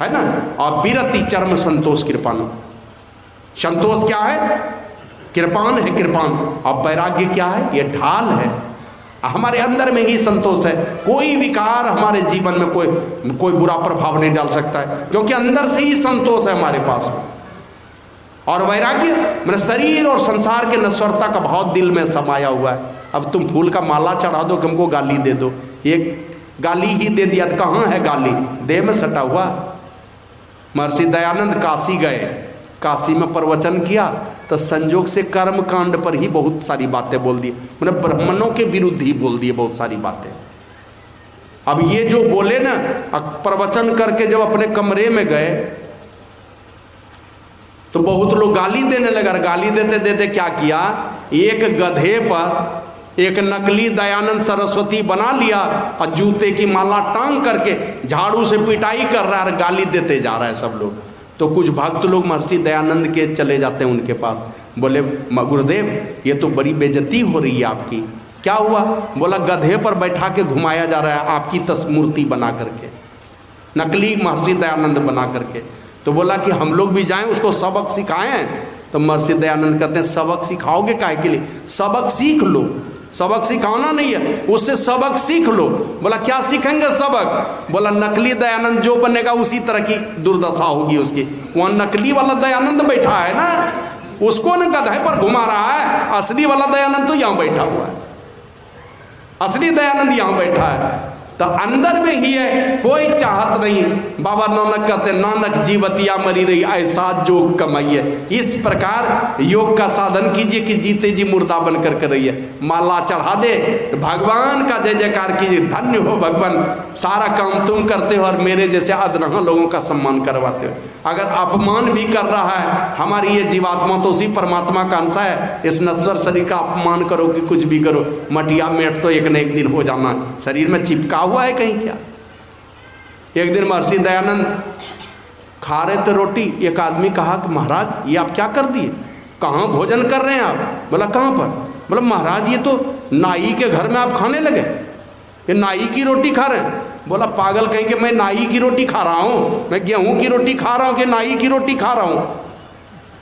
है ना। और विरति चर्म संतोष कृपान, संतोष क्या है? कृपान है, कृपान। और वैराग्य क्या है? ये ढाल है, हमारे अंदर में ही संतोष है। कोई विकार हमारे जीवन में कोई बुरा प्रभाव नहीं डाल सकता है, क्योंकि अंदर से ही संतोष है हमारे पास। और वैराग्य मेरे शरीर और संसार के नश्वरता का भाव दिल में समाया हुआ है। अब तुम फूल का माला चढ़ा दो, हमको गाली दे दो, एक गाली ही दे दिया, तो कहाँ है गाली? देह में सटा हुआ। महर्षि दयानंद काशी गए, काशी में प्रवचन किया तो संजोग से कर्म कांड पर ही बहुत सारी बातें बोल दी, मतलब ब्राह्मणों के विरुद्ध ही बोल दिए बहुत सारी बातें। अब ये जो बोले ना, प्रवचन करके जब अपने कमरे में गए तो बहुत लोग गाली देने लगे। गाली देते देते क्या किया, एक गधे पर एक नकली दयानंद सरस्वती बना लिया और जूते की माला टांग करके झाड़ू से पिटाई कर रहा है, गाली देते जा रहा है सब लोग। तो कुछ भक्त लोग महर्षि दयानंद के चले जाते हैं उनके पास, बोले गुरुदेव ये तो बड़ी बेइज्जती हो रही है आपकी। क्या हुआ? बोला गधे पर बैठा के घुमाया जा रहा है आपकी मूर्ति बना करके, नकली महर्षि दयानंद बना करके। तो बोला कि हम लोग भी जाएं उसको सबक सिखाएं। तो महर्षि दयानंद कहते हैं सबक सिखाओगे काहे के लिए? सबक सीख लो, सबक सिखाना नहीं है, उससे सबक सीख लो। बोला क्या सीखेंगे सबक? बोला नकली दयानंद जो बनेगा उसी तरह की दुर्दशा होगी उसकी। वहाँ नकली वाला दयानंद बैठा है ना, उसको न गधे पर घुमा रहा है, असली वाला दयानंद तो यहाँ बैठा हुआ है, असली दयानंद यहाँ बैठा है। तो अंदर में ही है, कोई चाहत नहीं। बाबा नानक कहते नानक जीवतिया मरी रही ऐसा जोग कमाइए। इस प्रकार योग का साधन कीजिए कि जीते जी मुर्दा बन करके रहिए। माला चढ़ा दे तो भगवान का जय जयकार कीजिए, धन्य हो भगवान, सारा काम तुम करते हो और मेरे जैसे अधनहा लोगों का सम्मान करवाते हो। अगर अपमान भी कर रहा है हमारी ये जीवात्मा तो उसी परमात्मा का अंश है। इस नश्वर शरीर का अपमान करो कि कुछ भी करो, मटिया मेट तो एक न एक दिन हो जाना, शरीर में चिपका हुआ है कहीं क्या। एक दिन महर्षि दयानंद खा रहे थे रोटी, एक आदमी कहा कि महाराज ये आप क्या कर दिए, कहाँ भोजन कर रहे हैं आप? बोला कहाँ पर? बोला महाराज ये तो नाई के घर में आप खाने लगे, ये नाई की रोटी खा रहे हैं। बोला पागल कहीं कि मैं नाई की रोटी खा रहा हूँ, मैं गेहूं की रोटी खा रहा हूँ कि नाई की रोटी खा रहा हूँ?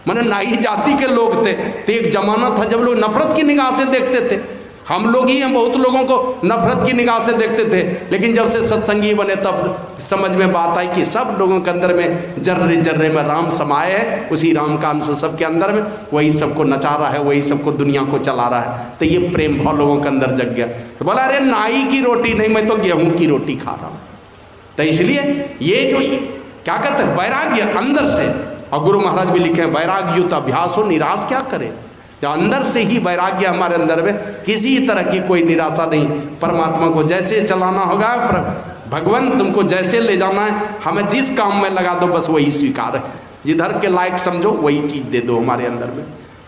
मैंने नाई जाति के लोग थे तो एक जमाना था जब लोग नफरत की निगाह से देखते थे। हम लोग ही हैं बहुत लोगों को नफरत की निगाह से देखते थे, लेकिन जब से सत्संगी बने तब समझ में बात आई कि सब लोगों के अंदर में जर्रे जर्रे में राम समाये है, उसी राम का अंश सबके अंदर में, वही सबको नचा रहा है, वही सबको दुनिया को चला रहा है। तो ये प्रेम भाव लोगों के अंदर जग गया। तो बोला अरे नाई की रोटी नहीं, मैं तो गेहूं की रोटी खा रहा हूँ। तो इसलिए ये जो क्या कहते हैं वैराग्य अंदर से, और गुरु महाराज भी लिखे हैं वैराग्य युक्त अभ्यास हो निराश क्या करे। जो अंदर से ही वैराग्य हमारे अंदर में, किसी तरह की कोई निराशा नहीं। परमात्मा को जैसे चलाना होगा, भगवान तुमको जैसे ले जाना है, हमें जिस काम में लगा दो बस वही स्वीकार है, जिधर के लायक समझो वही चीज़ दे दो हमारे अंदर में।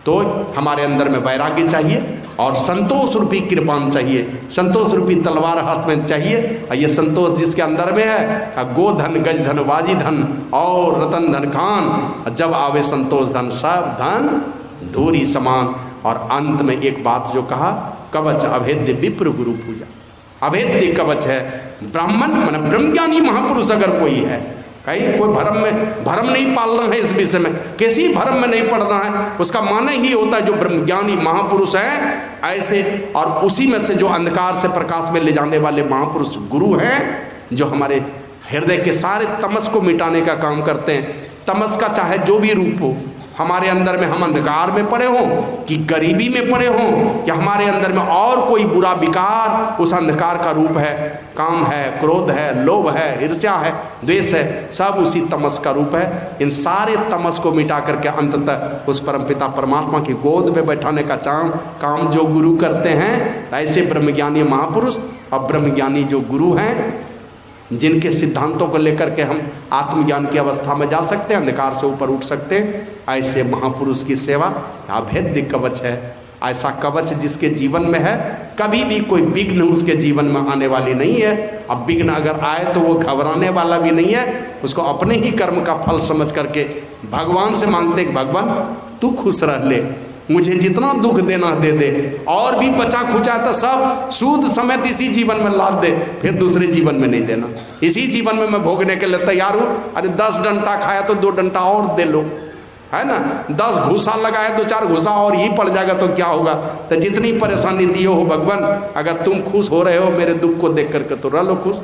तो हमारे अंदर में वैराग्य चाहिए और संतोष रूपी कृपान चाहिए, संतोष रूपी तलवार हाथ में चाहिए। और ये संतोष जिसके अंदर में है, गोधन गज धन बाजी धन और रतन धन खान, जब आवे संतोष धन सब धन धूरी समान। और अंत में एक बात जो कहा, कवच अभेद्य विप्र गुरु पूजा। अभेद्य कवच है ब्राह्मण माने ब्रह्मज्ञानी महापुरुष अगर कोई है, कहीं कोई भरम नहीं पालना है इस विषय में, किसी भरम में नहीं पड़ना है, उसका माने ही होता है जो ब्रह्मज्ञानी महापुरुष है ऐसे। और उसी में से जो अंधकार से प्रकाश में ले जाने वाले महापुरुष गुरु हैं, जो हमारे हृदय के सारे तमस को मिटाने का काम करते हैं। तमस का चाहे जो भी रूप हो, हमारे अंदर में हम अंधकार में पड़े हों कि गरीबी में पड़े हों, कि हमारे अंदर में और कोई बुरा विकार, उस अंधकार का रूप है, काम है, क्रोध है, लोभ है, ईर्ष्या है, द्वेष है, सब उसी तमस का रूप है। इन सारे तमस को मिटा करके अंततः उस परमपिता परमात्मा की गोद में बैठाने का काम जो गुरु करते हैं, ऐसे ब्रह्मज्ञानी महापुरुष और ब्रह्मज्ञानी जो गुरु हैं, जिनके सिद्धांतों को लेकर के हम आत्मज्ञान की अवस्था में जा सकते हैं, अंधकार से ऊपर उठ सकते हैं, ऐसे महापुरुष की सेवा अभेद्य कवच है। ऐसा कवच जिसके जीवन में है, कभी भी कोई विघ्न उसके जीवन में आने वाली नहीं है। अब विघ्न अगर आए तो वो घबराने वाला भी नहीं है, उसको अपने ही कर्म का फल समझ करके भगवान से मांगते कि भगवान तू खुश रह ले, मुझे जितना दुख देना दे दे, और भी बचा खुचा तो सब सूद समेत इसी जीवन में लाद दे, फिर दूसरे जीवन में नहीं देना। इसी जीवन में मैं भोगने के लिए तैयार हूँ। अरे 10 डंटा खाया तो 2 डंटा और दे लो, है ना। 10 घूसा लगाया 2-4 घूसा और ही पड़ जाएगा तो क्या होगा। तो जितनी परेशानी दियो हो भगवान, अगर तुम खुश हो रहे हो मेरे दुख को देख करके तो रह लो खुश,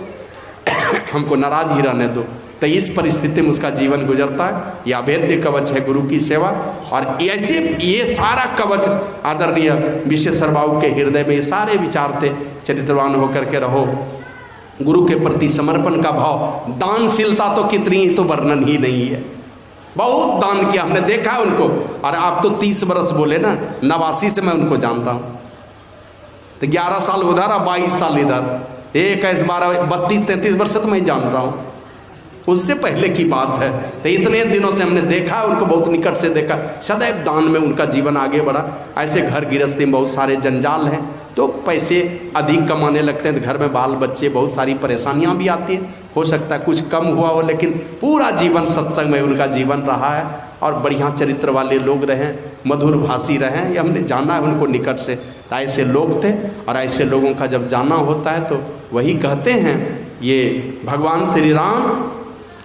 हमको नाराज ही रहने दो। तो इस परिस्थिति में उसका जीवन गुजरता है। यह अभेद्य कवच है गुरु की सेवा। और ऐसे ये सारा कवच आदरणीय विश्वेश्वर बाबू के हृदय में ये सारे विचार थे। चरित्रवान होकर के रहो, गुरु के प्रति समर्पण का भाव, दानशीलता तो कितनी ही तो वर्णन ही नहीं है। बहुत दान किया, हमने देखा है उनको। और आप तो 30 बरस बोले ना, 89 से मैं उनको जान रहा हूँ। तो 11 साल उधर और 22 साल इधर, 21, 12, 32, 33 वर्ष से तो मैं जान रहा हूँ, उससे पहले की बात है। तो इतने दिनों से हमने देखा, उनको बहुत निकट से देखा, सदैव दान में उनका जीवन आगे बढ़ा। ऐसे घर गृहस्थी में बहुत सारे जंजाल हैं, तो पैसे अधिक कमाने लगते हैं तो घर में बाल बच्चे, बहुत सारी परेशानियां भी आती हैं। हो सकता है कुछ कम हुआ हो, लेकिन पूरा जीवन सत्संग में उनका जीवन रहा है और बढ़िया चरित्र वाले लोग रहें, मधुर भाषी रहें, ये हमने जाना है उनको निकट से। तो ऐसे लोग थे, और ऐसे लोगों का जब जाना होता है तो वही कहते हैं, ये भगवान श्री राम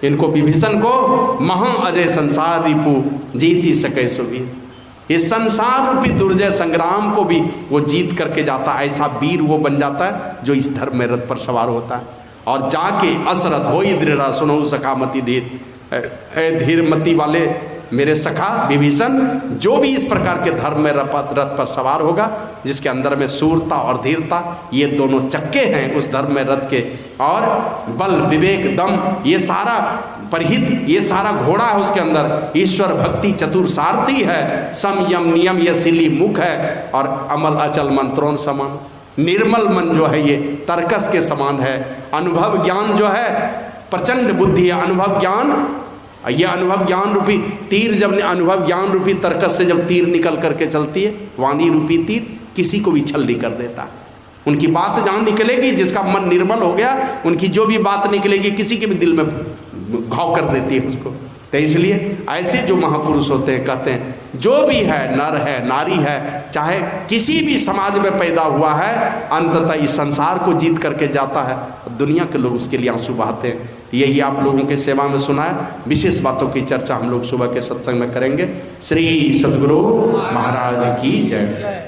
इनको विभीषण को महा अजय संसार रिपु जीती सके सुबीर, इस संसार रूपी दुर्जय संग्राम को भी वो जीत करके जाता है। ऐसा वीर वो बन जाता है जो इस धर्म में रथ पर सवार होता है। और जाके असरथ हो दृढ़ सुनो सखा मति धीर, धीर मति वाले मेरे सखा विभीषण, जो भी इस प्रकार के धर्म में रथ पर सवार होगा, जिसके अंदर में सूरता और धीरता, ये दोनों चक्के हैं उस धर्म में रथ के, और बल विवेक दम ये सारा परिहित, ये सारा घोड़ा है उसके अंदर। ईश्वर भक्ति चतुर सारथी है, संयम नियम ये सिली मुख है, और अमल अचल मंत्रों समान। निर्मल मन जो है ये तर्कस के समान है। अनुभव ज्ञान जो है प्रचंड बुद्धि है। अनुभव ज्ञान, ये अनुभव ज्ञान रूपी तीर, जब अनुभव ज्ञान रूपी तर्कस से जब तीर निकल करके चलती है, वाणी रूपी तीर किसी को भी छल्ली कर देता है। उनकी बात जहाँ निकलेगी, जिसका मन निर्मल हो गया, उनकी जो भी बात निकलेगी किसी के भी दिल में घाव कर देती है उसको। तो इसलिए ऐसे जो महापुरुष होते हैं, कहते हैं जो भी है, नर है नारी है, चाहे किसी भी समाज में पैदा हुआ है, अंततः इस संसार को जीत करके जाता है। दुनिया के लोग उसके लिए आंसू बहाते हैं। यही आप लोगों के सेवा में सुना है। विशेष बातों की चर्चा हम लोग सुबह के सत्संग में करेंगे। श्री सद्गुरु महाराज की जय।